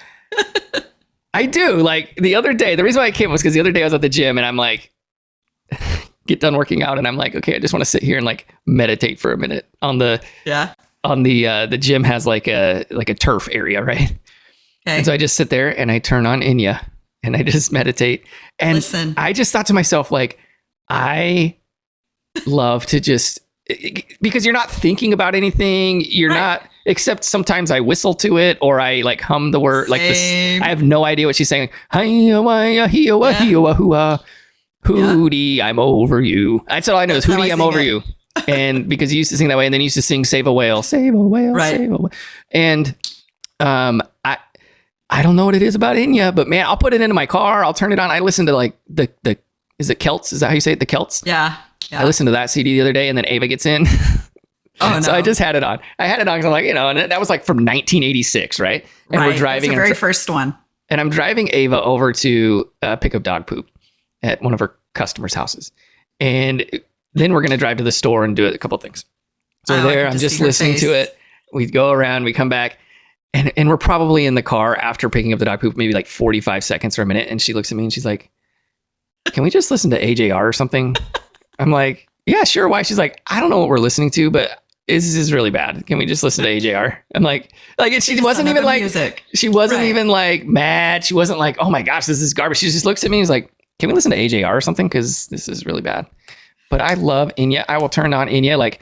I do. Like the other day, the reason why I came was because the other day I was at the gym and I'm like, get done working out and I'm like, okay, I just want to sit here and like meditate for a minute on the gym has like a turf area, right? Okay. And so I just sit there and I turn on Enya and I just meditate. And listen. I just thought to myself, like, I love to just, because you're not thinking about anything. You're not, except sometimes I whistle to it or I like hum the word. Like this, I have no idea what she's saying. Hootie, I'm over you. That's all I know is Hootie, I'm over you. And because he used to sing that way, and then he used to sing Save a Whale, Save a Whale, Save a Whale. And I don't know what it is about Enya, but man, I'll put it into my car. I'll turn it on. I listen to like the is it Celts? Is that how you say it? The Celts? Yeah. I listened to that CD the other day, and then Ava gets in. Oh, no. So I just had it on. I had it on because I'm like, and that was like from 1986, right? And we're driving. That's the very first one. And I'm driving Ava over to pick up dog poop at one of her customers' houses. And then we're going to drive to the store and do a couple things. So I'm just listening to it. We go around, we come back, and we're probably in the car after picking up the dog poop, maybe like 45 seconds or a minute. And she looks at me and she's like, can we just listen to AJR or something? I'm like, yeah, sure. Why? She's like, I don't know what we're listening to, but this is really bad. Can we just listen to AJR? I'm like, and she wasn't even like, she wasn't even like mad. She wasn't like, oh my gosh, this is garbage. She just looks at me and is like, can we listen to AJR or something? Because this is really bad. But I love Enya. I will turn on Enya, like,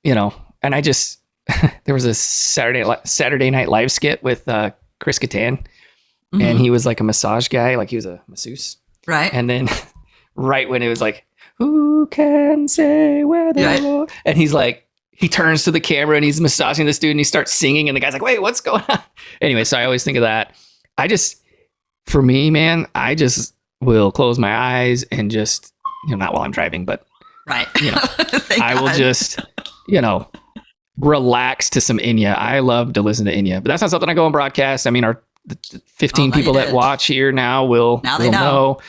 and I just, there was a Saturday Night Live skit with Chris Kattan, and he was like a massage guy, like he was a masseuse. Right. And then right when it was like, who can say where they go? And he's like, he turns to the camera and he's massaging this dude and he starts singing and the guy's like, wait, what's going on? Anyway, so I always think of that. For me, man, I just will close my eyes and just, not while I'm driving, but I will just, relax to some Enya. I love to listen to Enya, but that's not something I go and broadcast. I mean, the 15 people that watch here now will know.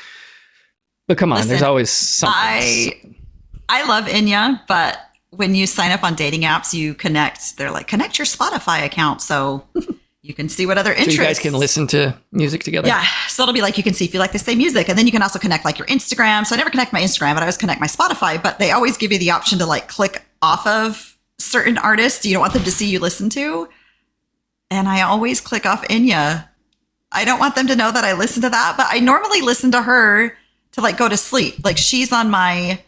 But come on, there's always something. I love Enya, but when you sign up on dating apps, you connect. They're like, connect your Spotify account so you can see what other interests. So you guys can listen to music together? Yeah. So it'll be like, you can see if you like the same music. And then you can also connect like your Instagram. So I never connect my Instagram, but I always connect my Spotify. But they always give you the option to like click off of certain artists you don't want them to see you listen to. And I always click off Enya. I don't want them to know that I listen to that, but I normally listen to her to like go to sleep. Like she's on my,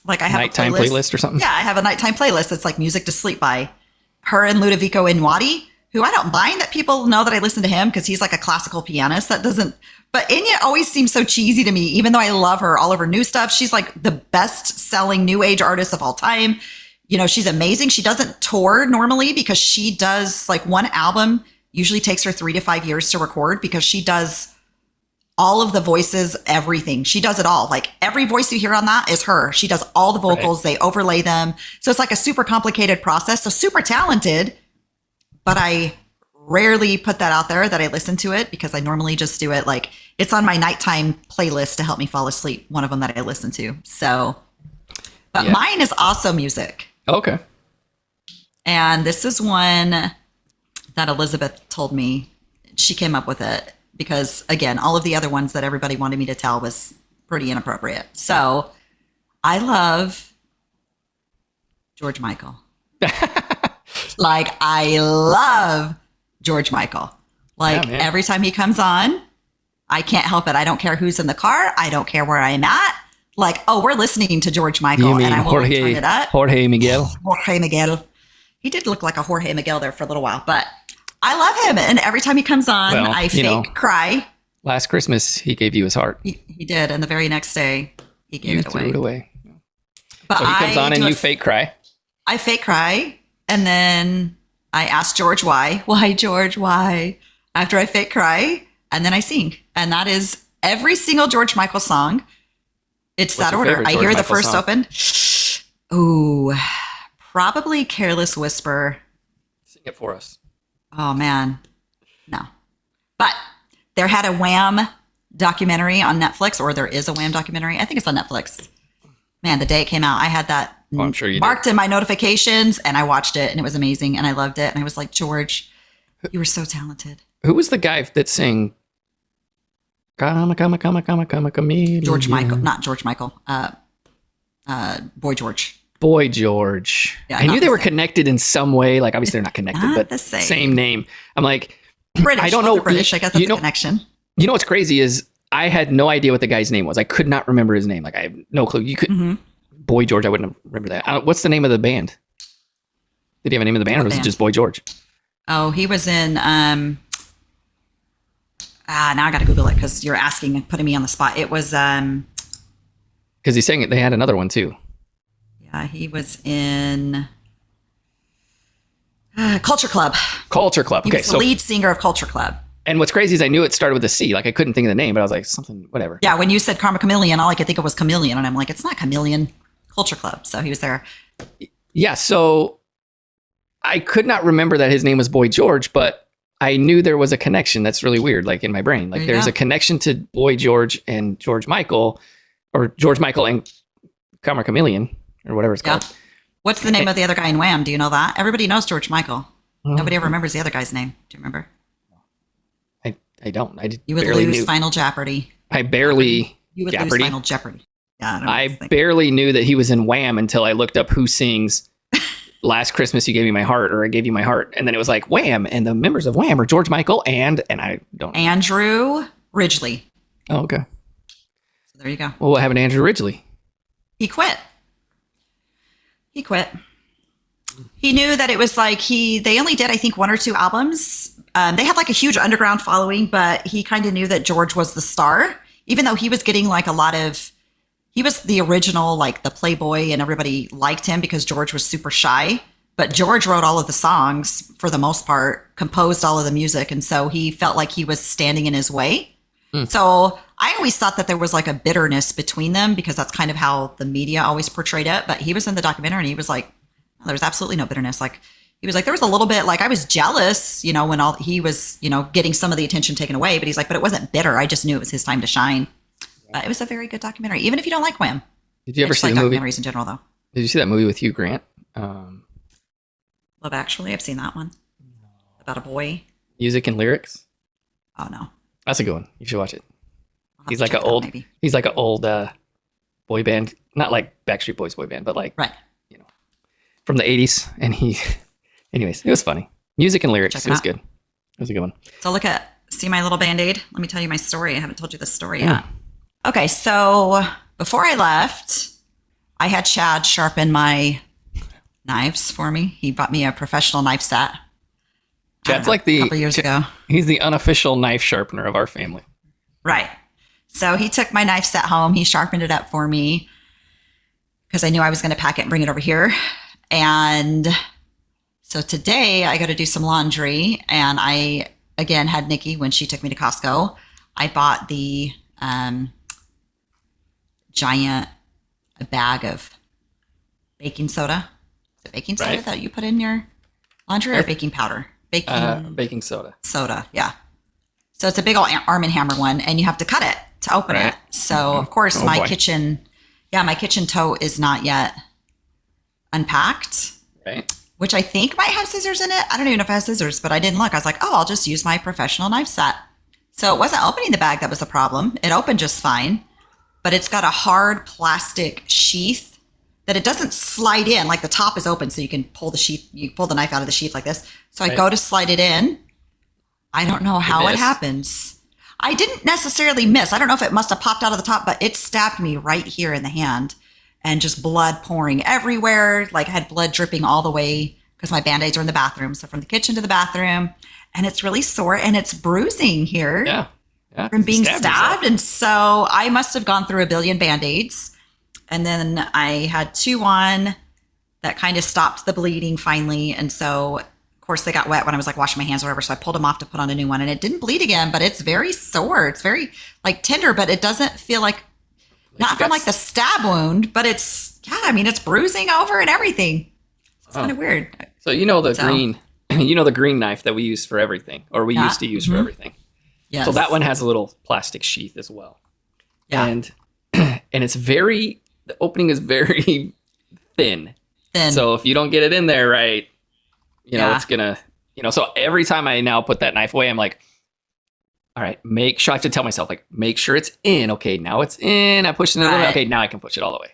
like I have nighttime playlist or something. Yeah, I have a nighttime playlist. It's like music to sleep by her and Ludovico Inwati, who I don't mind that people know that I listen to him because he's like a classical pianist. That doesn't, but Enya always seems so cheesy to me, even though I love her, all of her new stuff. She's like the best selling new age artist of all time. She's amazing. She doesn't tour normally because she does like one album usually takes her 3 to 5 years to record because she does all of the voices, everything. She does it all. Like every voice you hear on that is her. She does all the vocals. Right. They overlay them. So it's like a super complicated process. So super talented, but I rarely put that out there that I listen to it because I normally just do it. Like it's on my nighttime playlist to help me fall asleep. One of them that I listen to. So, but mine is also music. Okay. And this is one that Elizabeth told me. She came up with it. because again, all of the other ones that everybody wanted me to tell was pretty inappropriate. So I love George Michael. Like, I love George Michael. Like, every time he comes on, I can't help it. I don't care who's in the car. I don't care where I'm at. Like, oh, we're listening to George Michael, and I won't turn it up. Jorge Miguel. Jorge Miguel. He did look like a Jorge Miguel there for a little while, but I love him. And every time he comes on, I fake cry. Last Christmas, he gave you his heart. He did. And the very next day, he gave it away. You threw it away. But so he comes on and you fake cry? I fake cry. And then I ask George why. Why, George, why? After I fake cry. And then I sing. And that is every single George Michael song. It's that order. I hear the first open. Ooh, probably Careless Whisper. Sing it for us. Oh, man. No. But there had a Wham documentary on Netflix, or there is a Wham documentary. I think it's on Netflix. Man, the day it came out, I had that I'm sure you marked in my notifications, and I watched it, and it was amazing, and I loved it. And I was like, George, you were so talented. Who was the guy that sang Come, Chameleon? George Michael, not George Michael. Boy George. Boy George. Yeah, I knew they were connected in some way. Like, obviously they're not connected, but the same name. I'm like, British. I don't know. British. I guess that's a connection. You know what's crazy is I had no idea what the guy's name was. I could not remember his name. Like, I have no clue. You could, Boy George. I wouldn't remember that. What's the name of the band? Did he have a name of the band, or was it just Boy George? Oh, he was in. Now I got to Google it because you're asking and putting me on the spot. It was because he's saying it. They had another one too. Yeah, he was in Culture Club. Culture Club. Okay, he was the lead singer of Culture Club. And what's crazy is I knew it started with a C. Like, I couldn't think of the name, but I was like, something, whatever. Yeah, when you said Karma Chameleon, all I could think of was Chameleon, and I'm like, it's not Chameleon. Culture Club. So he was there. Yeah. So I could not remember that his name was Boy George, but I knew there was a connection. That's really weird. Like, in my brain, like there's a connection to Boy George and George Michael, or George Michael and Karma Chameleon, or whatever it's called. What's the name of the other guy in Wham? Do you know that? Everybody knows George Michael. Nobody ever remembers the other guy's name. Do you remember? I don't. You would lose Final Jeopardy. I barely. You would lose Final Jeopardy. Yeah, I barely knew that he was in Wham until I looked up who sings Last Christmas You Gave Me My Heart, or I Gave You My Heart. And then it was like Wham, and the members of Wham are George Michael and I don't know. Andrew Ridgeley. Oh, okay. So there you go. Well, what happened to Andrew Ridgeley? He quit. He knew that it was like they only did, I think, 1 or 2 albums. They had like a huge underground following, but he kind of knew that George was the star, even though he was getting like he was the original, like the playboy, and everybody liked him because George was super shy. But George wrote all of the songs for the most part, composed all of the music. And so he felt like he was standing in his way. So I always thought that there was like a bitterness between them because that's kind of how the media always portrayed it. But he was in the documentary and he was like, no, there was absolutely no bitterness. Like, he was like, there was a little bit, like, I was jealous, when he was, getting some of the attention taken away, but he's like, but it wasn't bitter. I just knew it was his time to shine. It was a very good documentary, even if you don't like Wham. Did you ever see the movie? Documentaries in general, though. Did you see that movie with Hugh Grant? Love Actually. I've seen that one. About a boy. Music and lyrics. Oh, no. That's a good one. You should watch it. He's like an old boy band, not like Backstreet Boys boy band, but like, right. From the 80s. And anyways, it was funny. Music and lyrics. It was good. It was a good one. So see my little Band-Aid? Let me tell you my story. I haven't told you this story yet. Okay. So before I left, I had Chad sharpen my knives for me. He bought me a professional knife set. Chad's a couple years ago. He's the unofficial knife sharpener of our family. Right. So he took my knife set home. He sharpened it up for me because I knew I was going to pack it and bring it over here. And so today I got to do some laundry, and I again had Nikki when she took me to Costco. I bought the giant bag of baking soda. Is it baking soda that you put in your laundry, or baking powder? Baking soda. Soda, yeah. So it's a big old Arm & Hammer one, and you have to cut it to open it. So of course my kitchen tote is not yet unpacked, right? Which I think might have scissors in it. I don't even know if it has scissors, but I didn't look. I was like, oh, I'll just use my professional knife set. So it wasn't opening the bag that was the problem. It opened just fine, but it's got a hard plastic sheath that it doesn't slide in. Like the top is open, so you can pull the sheath, you pull the knife out of the sheath like this. So I go to slide it in. I don't know how it happens. I didn't necessarily miss. I don't know if it must have popped out of the top, but it stabbed me right here in the hand and just blood pouring everywhere. Like I had blood dripping all the way because my Band-Aids are in the bathroom. So from the kitchen to the bathroom, and it's really sore and it's bruising here from being stabbed. And so I must have gone through a billion Band-Aids. And then I had 2 on that kind of stopped the bleeding finally. And so, of course, they got wet when I was like washing my hands or whatever. So I pulled them off to put on a new one, and it didn't bleed again, but it's very sore. It's very like tender, but it doesn't feel like, not from like the stab wound, but it's, it's bruising over and everything. It's kind of weird. So the green, the green knife that we use for everything, or we used to use for everything. Yes. So that one has a little plastic sheath as well. Yeah. And it's the opening is very thin. So if you don't get it in there right, it's gonna, so every time I now put that knife away, I'm like, all right, I have to tell myself, like, make sure it's in. Okay, now it's in. I push it in. Okay, now I can push it all the way.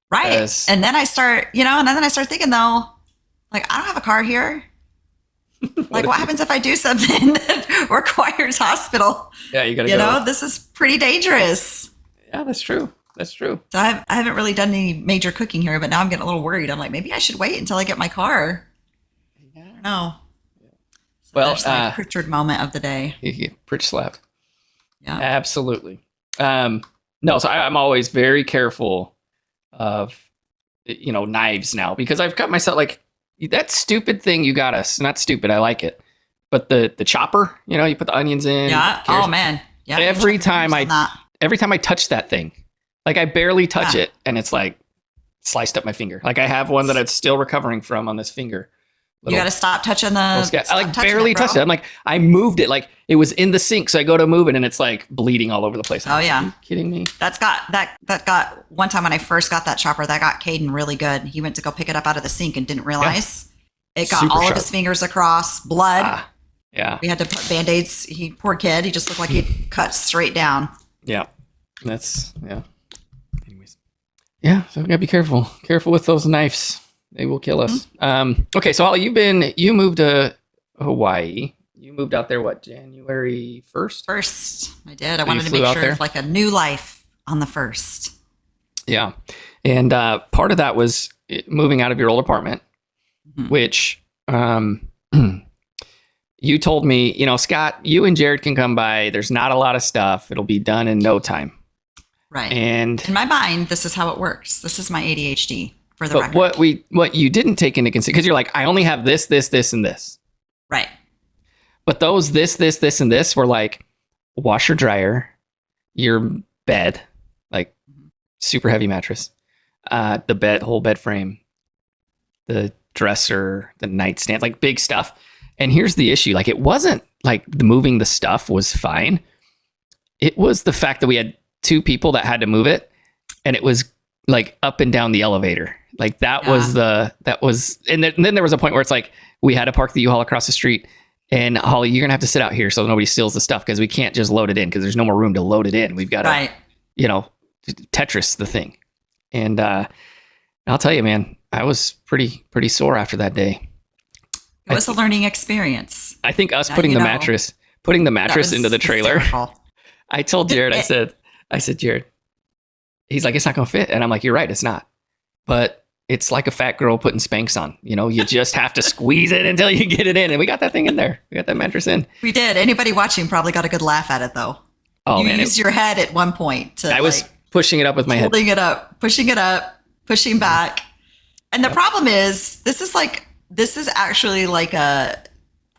Right. And then I start, thinking though, like, I don't have a car here. Like, what happens if I do something that requires hospital? Yeah, you gotta go. This is pretty dangerous. Yeah, that's true. That's true. So I haven't really done any major cooking here, but now I'm getting a little worried. I'm like, maybe I should wait until I get my car. I don't know. So well, there's my Pritchard moment of the day. Pritch slap. Yeah, absolutely. No, so I'm always very careful of, knives now, because I've got myself like that stupid thing you got us. Not stupid. I like it. But the chopper, you put the onions in. Yeah. Oh man. Yeah. Every time I touch that thing, like I barely touch it, and it's like sliced up my finger. Like I have one that I'm still recovering from on this finger. You got to stop touching the. I barely touched it. I'm like, I moved it like it was in the sink, so I go to move it, and it's like bleeding all over the place. Are you kidding me? That got one time when I first got that chopper, that got Caden really good. He went to go pick it up out of the sink and didn't realize it got all of his fingers across, blood. Yeah. We had to put Band-Aids. Poor kid. He just looked like he'd cut straight down. Yeah. Anyways. Yeah. So we gotta be careful. Careful with those knives. They will kill us. Okay. So Holly, you moved to Hawaii. You moved out there, what, January 1st? First. I did. I wanted to make sure of like a new life on the 1st. Yeah. And part of that was moving out of your old apartment, which you told me, Scott, you and Jared can come by. There's not a lot of stuff. It'll be done in no time. Right. And in my mind, this is how it works. This is my ADHD for the record. What you didn't take into consideration, because you're like, I only have this, and this. Right. But those this, and this were like washer, dryer, your bed, like super heavy mattress, the whole bed frame, the dresser, the nightstand, like big stuff. And here's the issue. Like, it wasn't like moving the stuff was fine. It was the fact that we had 2 people that had to move it, and it was like up and down the elevator. Like and then there was a point where it's like, we had to park the U-Haul across the street, and Holly, you're going to have to sit out here so nobody steals the stuff, because we can't just load it in, because there's no more room to load it in. We've got to, Tetris the thing. And I'll tell you, man, I was pretty sore after that day. It was a learning experience. I think us putting the mattress into the trailer. Hysterical. I told Jared, I said, Jared, he's like, it's not going to fit. And I'm like, you're right, it's not. But it's like a fat girl putting Spanx on. You just have to squeeze it until you get it in. And we got that thing in there. We got that mattress in. We did. Anybody watching probably got a good laugh at it, though. Oh, you used your head at one point to. I was pushing it up with my head. Holding it up, pushing back. And the problem is, this is actually like a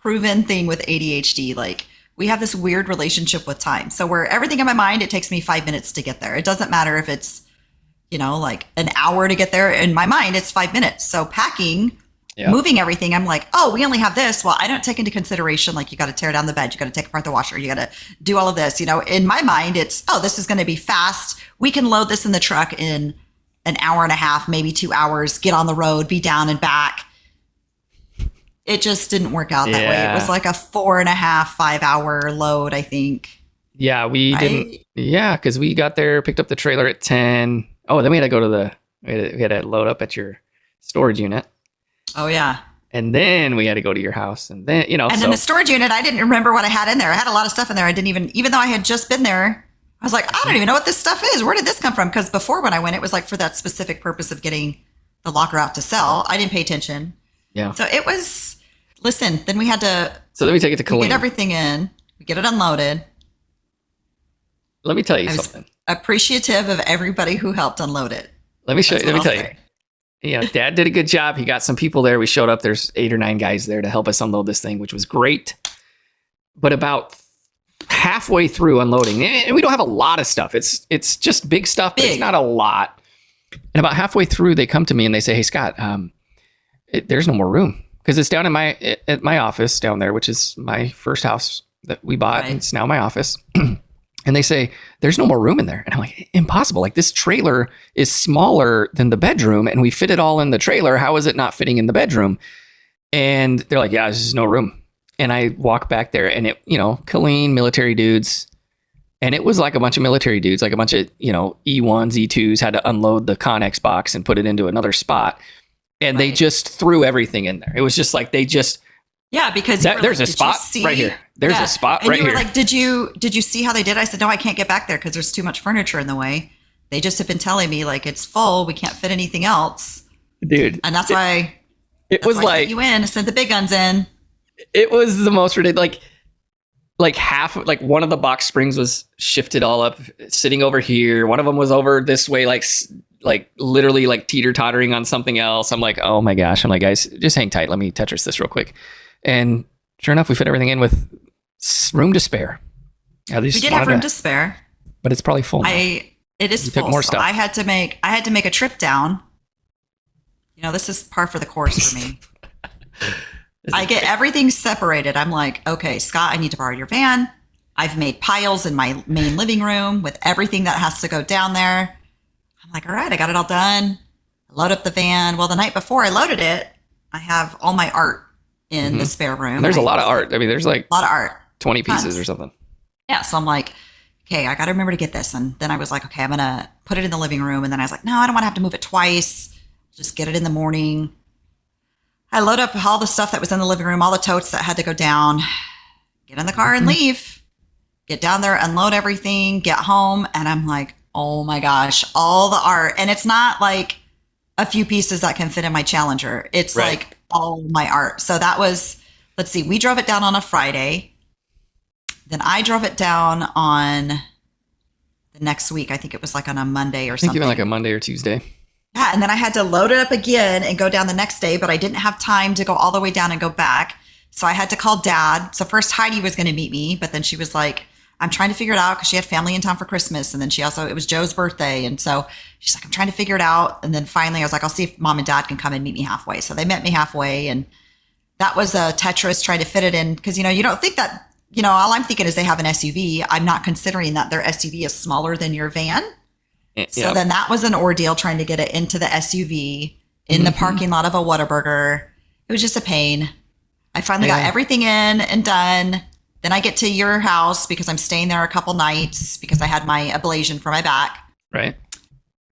proven thing with ADHD. Like, we have this weird relationship with time. So where everything in my mind, it takes me 5 minutes to get there. It doesn't matter if it's, like an hour to get there. In my mind, it's 5 minutes. So packing, moving everything, I'm like, oh, we only have this. Well, I don't take into consideration, like, you got to tear down the bed. You got to take apart the washer. You got to do all of this. In my mind, it's, oh, this is going to be fast. We can load this in the truck in an hour and a half, maybe 2 hours, get on the road, be down and back. It just didn't work out that way. It was like a 4.5, 5 hour load, I think. Yeah, we didn't. right? Yeah, because we got there, picked up the trailer at 10. Oh, then we had to go to we had to load up at your storage unit. Oh yeah. And then we had to go to your house. And then, And then the storage unit, I didn't remember what I had in there. I had a lot of stuff in there. I didn't even though I had just been there, I was like, I don't even know what this stuff is. Where did this come from? Because before when I went, it was like for that specific purpose of getting the locker out to sell. I didn't pay attention. Yeah. So it was, listen, then we had to So then we take it to Colleen. get everything in, we get it unloaded. Let me tell you I was something. appreciative of everybody who helped unload it. Let me That's tell what I'll you. say. Yeah, Dad did a good job. He got some people there. We showed up. There's 8 or 9 guys there to help us unload this thing, which was great. But about halfway through unloading, and we don't have a lot of stuff. It's just big stuff, but it's not a lot. And about halfway through, they come to me and they say, "Hey, Scott, there's no more room because it's down at my office down there, which is my first house that we bought. Right. And it's now my office." And they say, "There's no more room in there." And I'm like, "Impossible. Like, this trailer is smaller than the bedroom and we fit it all in the trailer. How is it not fitting in the bedroom?" And they're like, "Yeah, there's just no room." And I walk back there and it, Colleen, military dudes. And it was like a bunch of military dudes, like a bunch of, E1s, E2s had to unload the Connex box and put it into another spot. And they just threw everything in there. It was just like, Yeah, because there's a spot right here. There's a spot right here. And you were like, did you see how they did? I said, no, I can't get back there because there's too much furniture in the way. They just have been telling me like it's full. We can't fit anything else. Dude. And that's why it was like, I sent you in, sent the big guns in. It was the most ridiculous. Like half, like one of the box springs was shifted all up, sitting over here. One of them was over this way, like literally like teeter tottering on something else. I'm like, oh my gosh. I'm like, guys, just hang tight. Let me Tetris this real quick. And sure enough, we fit everything in with room to spare. We did have room to spare, but it's probably full now. It is You full. took more so stuff. I had to make a trip down. This is par for the course for me. I get everything separated. I'm like, okay, Scott, I need to borrow your van. I've made piles in my main living room with everything that has to go down there. I'm like, all right, I got it all done. I load up the van. Well, the night before I loaded it, I have all my art in the spare room. And there's a lot of art. I mean, there's like a lot of art, 20 pieces or something. Yeah. So I'm like, okay, I got to remember to get this. And then I was like, okay, I'm going to put it in the living room. And then I was like, no, I don't want to have to move it twice. Just get it in the morning. I load up all the stuff that was in the living room, all the totes that had to go down, get in the car and leave, get down there, unload everything, get home. And I'm like, oh my gosh, all the art. And it's not like a few pieces that can fit in my Challenger. It's like all my art. So that was, let's see, we drove it down on a Friday. Then I drove it down on the next week. I think it was like on a Monday or something. I think even like a Monday or Tuesday. Yeah, and then I had to load it up again and go down the next day, but I didn't have time to go all the way down and go back. So I had to call Dad. So first Heidi was going to meet me, but then she was like, I'm trying to figure it out because she had family in town for Christmas. And then it was Joe's birthday. And so she's like, I'm trying to figure it out. And then finally I was like, I'll see if Mom and Dad can come and meet me halfway. So they met me halfway. And that was a Tetris trying to fit it in. Because, you don't think that, all I'm thinking is they have an SUV. I'm not considering that their SUV is smaller than your van. So then that was an ordeal trying to get it into the SUV in the parking lot of a Whataburger. It was just a pain. I finally got everything in and done. Then I get to your house because I'm staying there a couple nights because I had my ablation for my back. Right.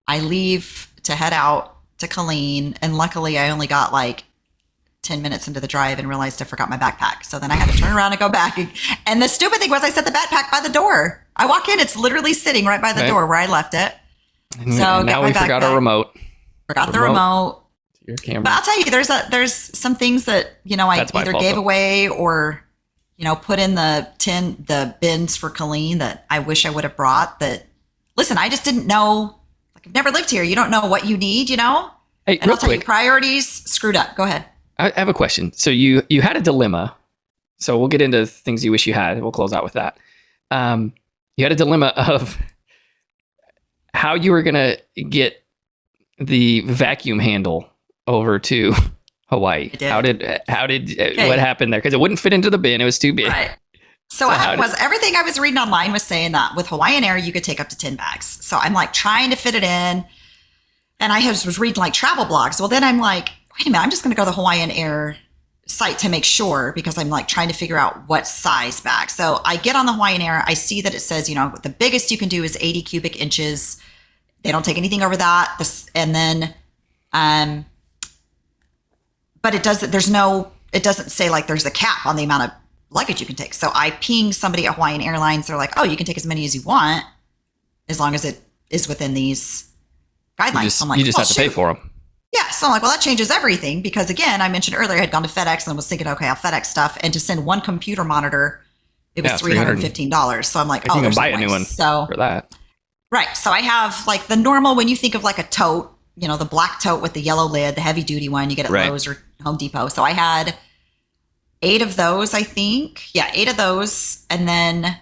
I leave to head out to Colleen. And luckily I only got like 10 minutes into the drive and realized I forgot my backpack. So then I had to turn around and go back. And the stupid thing was I set the backpack by the door. I walk in, it's literally sitting right by the door where I left it. So now we forgot our remote. Forgot the remote. Your camera. But I'll tell you, there's some things that, I either gave away or, put in the bins for Colleen that I wish I would have brought that, listen, I just didn't know. Like I've never lived here. You don't know what you need, Hey, and I'll tell you, priorities screwed up. Go ahead. I have a question. So you had a dilemma. So we'll get into things you wish you had. We'll close out with that. You had a dilemma of how you were going to get the vacuum handle over to Hawaii. How did what happened there? Because it wouldn't fit into the bin. It was too big. Right. So everything I was reading online was saying that with Hawaiian Air, you could take up to 10 bags. So I'm like trying to fit it in. And I was reading like travel blogs. Well, then I'm like, wait a minute, I'm just going to go the Hawaiian Air site to make sure because I'm like trying to figure out what size bag. So I get on the Hawaiian Air. I see that it says, the biggest you can do is 80 cubic inches. They don't take anything over that. And then, but it doesn't say like there's a cap on the amount of luggage you can take. So I ping somebody at Hawaiian Airlines. They're like, oh, you can take as many as you want as long as it is within these guidelines. You just have to pay for them. Yeah. So I'm like, well, that changes everything because again, I mentioned earlier, I had gone to FedEx and was thinking, okay, I'll FedEx stuff. And to send one computer monitor, it was $315. So I'm like, you can buy a new one for that. Right. So I have like the normal, when you think of like a tote, the black tote with the yellow lid, the heavy duty one you get at Lowe's or Home Depot. So I had 8 of those, I think. Yeah, 8 of those. And then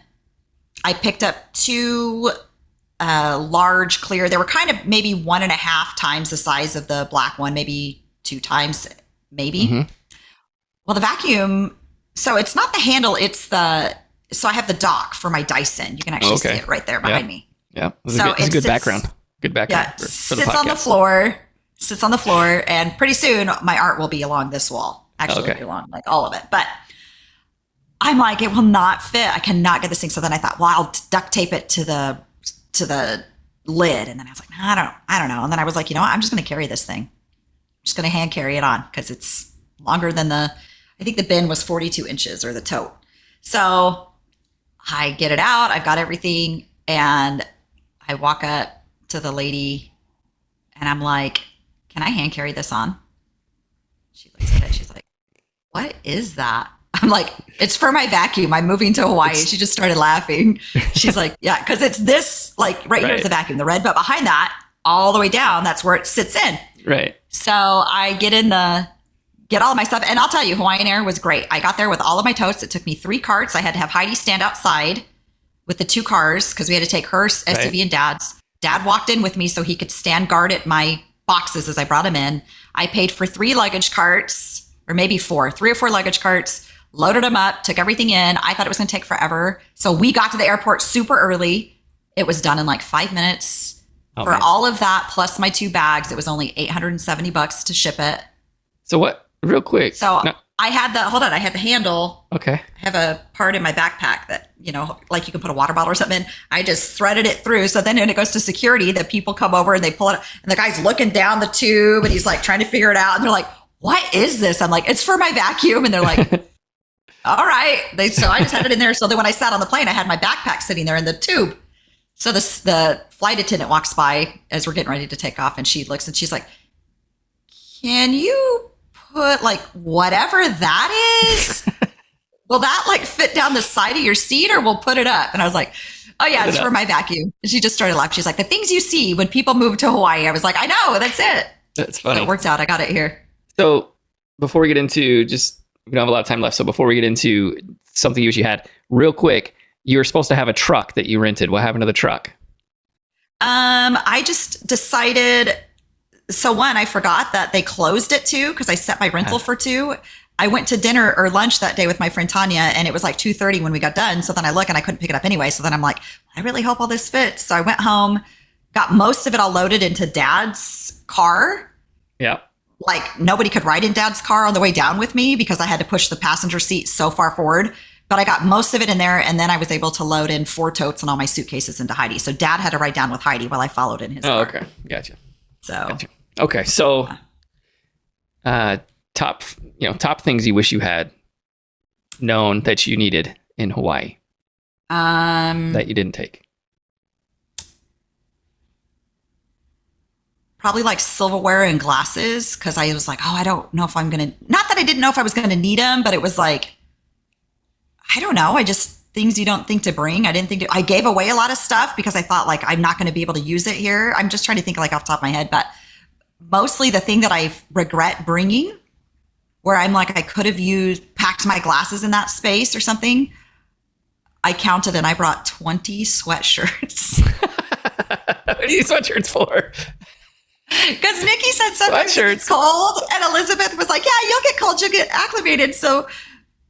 I picked up 2 large clear. They were kind of maybe 1.5 times the size of the black one, maybe 2 times, maybe. Mm-hmm. Well, the vacuum, so it's not the handle, so I have the dock for my Dyson. You can actually see it right there behind me. Yeah, it's a good background. Good background for the podcast. Sits on the floor, and pretty soon my art will be along this wall. Actually, it'll be along like all of it. But I'm like, it will not fit. I cannot get this thing. So then I thought, well, I'll duct tape it to the lid. And then I was like, no, I don't know. And then I was like, I'm just going to carry this thing. I'm just going to hand carry it on because it's longer than I think the bin was 42 inches or the tote. So I get it out. I've got everything. And I walk up to the lady and I'm like, can I hand carry this on? She looks at it. She's like, what is that? I'm like, it's for my vacuum. I'm moving to Hawaii. She just started laughing. She's like, yeah, because it's this, like right here is the vacuum, the red, but behind that, all the way down, that's where it sits in. Right. So I get all of my stuff. And I'll tell you, Hawaiian Air was great. I got there with all of my totes. It took me 3 carts. I had to have Heidi stand outside with the 2 cars because we had to take her SUV and Dad's. Dad walked in with me so he could stand guard at my boxes as I brought him in. I paid for 3 luggage carts, or maybe 4, 3 or 4 luggage carts, loaded them up, took everything in. I thought it was going to take forever. So we got to the airport super early. It was done in like 5 minutes. For all of that, plus my 2 bags, it was only $870 to ship it. So what, real quick. So I had I had the handle. Okay. I have a part in my backpack that, like you can put a water bottle or something in. I just threaded it through. So then when it goes to security, the people come over and they pull it, and the guy's looking down the tube and he's like trying to figure it out. And they're like, what is this? I'm like, it's for my vacuum. And they're like, all right. So I just had it in there. So then when I sat on the plane, I had my backpack sitting there in the tube. So the flight attendant walks by as we're getting ready to take off, and she looks and she's like, can you put like whatever that is? Will that like fit down the side of your seat, or we'll put it up? And I was like, oh yeah, it's for my vacuum. And she just started laughing. She's like, the things you see when people move to Hawaii. I was like, I know, that's it. That's funny. So it worked out. I got it here. So before we get into we don't have a lot of time left. So before we get into something you wish you had, real quick, you were supposed to have a truck that you rented. What happened to the truck? I just decided. So one, I forgot that they closed at 2 because I set my rental for 2. I went to dinner or lunch that day with my friend Tanya, and it was like 2:30 when we got done. So then I look and I couldn't pick it up anyway. So then I'm like, I really hope all this fits. So I went home, got most of it all loaded into Dad's car. Yeah. Like nobody could ride in Dad's car on the way down with me because I had to push the passenger seat so far forward. But I got most of it in there, and then I was able to load in 4 totes and all my suitcases into Heidi. So Dad had to ride down with Heidi while I followed in his car. Okay. Gotcha. So. Okay. So top things you wish you had known that you needed in Hawaii that you didn't take. Probably like silverware and glasses, because I was like, oh, I don't know if I'm going to, not that I didn't know if I was going to need them, but it was like, I don't know. Things you don't think to bring. I gave away a lot of stuff because I thought like, I'm not going to be able to use it here. I'm just trying to think like off the top of my head, but mostly the thing that I regret bringing, where I'm like, I could have packed my glasses in that space or something. I counted and I brought 20 sweatshirts. What are these sweatshirts for? Because Nikki said sometimes it's cold, and Elizabeth was like, yeah, you'll get cold, you'll get acclimated. So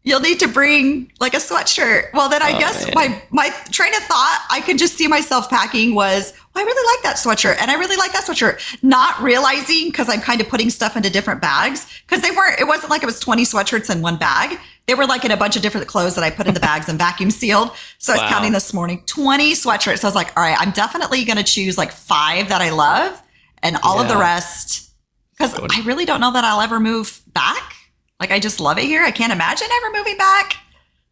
You'll need to bring like a sweatshirt. Well, then I guess my train of thought, I could just see myself packing was, I really like that sweatshirt. And I really like that sweatshirt. Not realizing, because I'm kind of putting stuff into different bags, because it wasn't like it was 20 sweatshirts in one bag. They were like in a bunch of different clothes that I put in the bags and vacuum sealed. So I was counting this morning, 20 sweatshirts. So I was like, all right, I'm definitely going to choose like 5 that I love and all of the rest, because I really don't know that I'll ever move back. Like, I just love it here. I can't imagine ever moving back.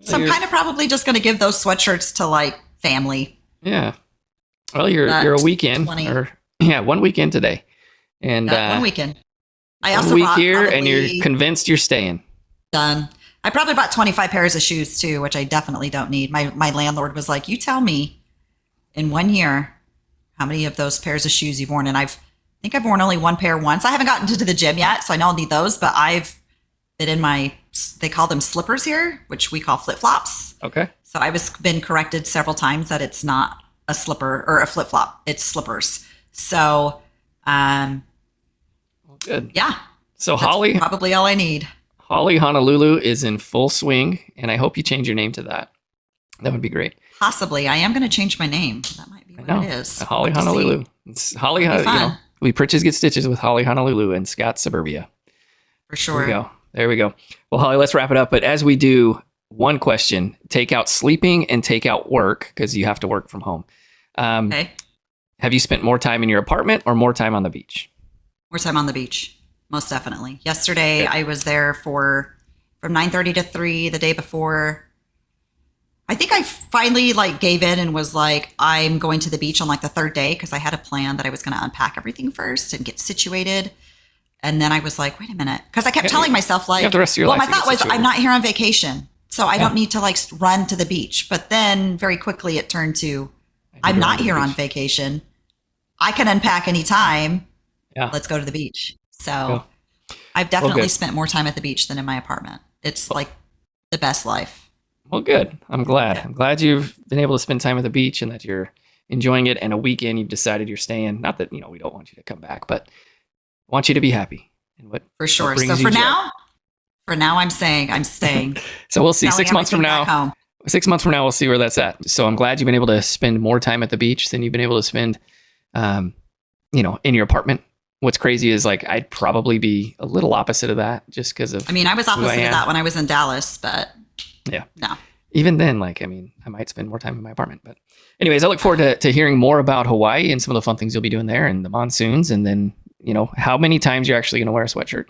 So I'm kind of probably just going to give those sweatshirts to like family. Yeah. Well, you're a weekend 1 weekend today. And 1 weekend. I also 1 week here and you're convinced you're staying. Done. I probably bought 25 pairs of shoes too, which I definitely don't need. My landlord was like, you tell me in 1 year how many of those pairs of shoes you've worn. And I think I've worn only 1 pair once. I haven't gotten to the gym yet, so I know I'll need those, but I've been in they call them slippers here, which we call flip-flops. Okay. So been corrected several times that it's not a slipper or a flip-flop. It's slippers. So, well, good. Yeah. So that's Holly, probably all I need. Holly Honolulu is in full swing, and I hope you change your name to that. That would be great. Possibly. I am going to change my name. That might be what it is. Holly Honolulu. It's Holly. We purchase get stitches with Holly Honolulu and Scott Suburbia. For sure. There we go. Well, Holly, let's wrap it up. But as we do, one question: take out sleeping and take out work, because you have to work from home. Okay. Have you spent more time in your apartment or more time on the beach? More time on the beach. Most definitely. Yesterday, I was there from 9:30 to 3. The day before, I think I finally gave in and was like, I'm going to the beach on the 3rd day, because I had a plan that I was going to unpack everything first and get situated. And then I was like, wait a minute, because I kept telling myself you have the rest of your life my thought was I'm not here on vacation, so I don't need to run to the beach. But then very quickly it turned to I'm not here on vacation. I can unpack anytime. Yeah. Let's go to the beach. So I've definitely spent more time at the beach than in my apartment. It's the best life. Well, good. I'm glad. I'm glad you've been able to spend time at the beach and that you're enjoying it. And a weekend you've decided you're staying. Not that, we don't want you to come back, but I want you to be happy. And for sure. So for now, I'm staying. So we'll see. 6 months from now. 6 months from now, we'll see where that's at. So I'm glad you've been able to spend more time at the beach than you've been able to spend, in your apartment. What's crazy is I'd probably be a little opposite of that just because of. I was opposite of that when I was in Dallas, but yeah, no. Even then, I might spend more time in my apartment. But anyways, I look forward to hearing more about Hawaii and some of the fun things you'll be doing there and the monsoons, and then how many times you're actually going to wear a sweatshirt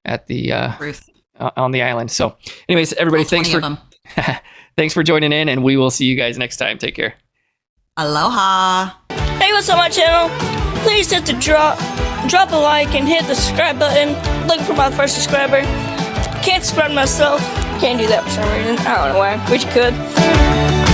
at the on the island. So, anyways, everybody, thanks for joining in, and we will see you guys next time. Take care. Aloha. Hey, what's up, my channel? Please hit the drop a like and hit the subscribe button. Look for my first subscriber. Can't subscribe myself. Can't do that for some reason. I don't know why. Wish you could.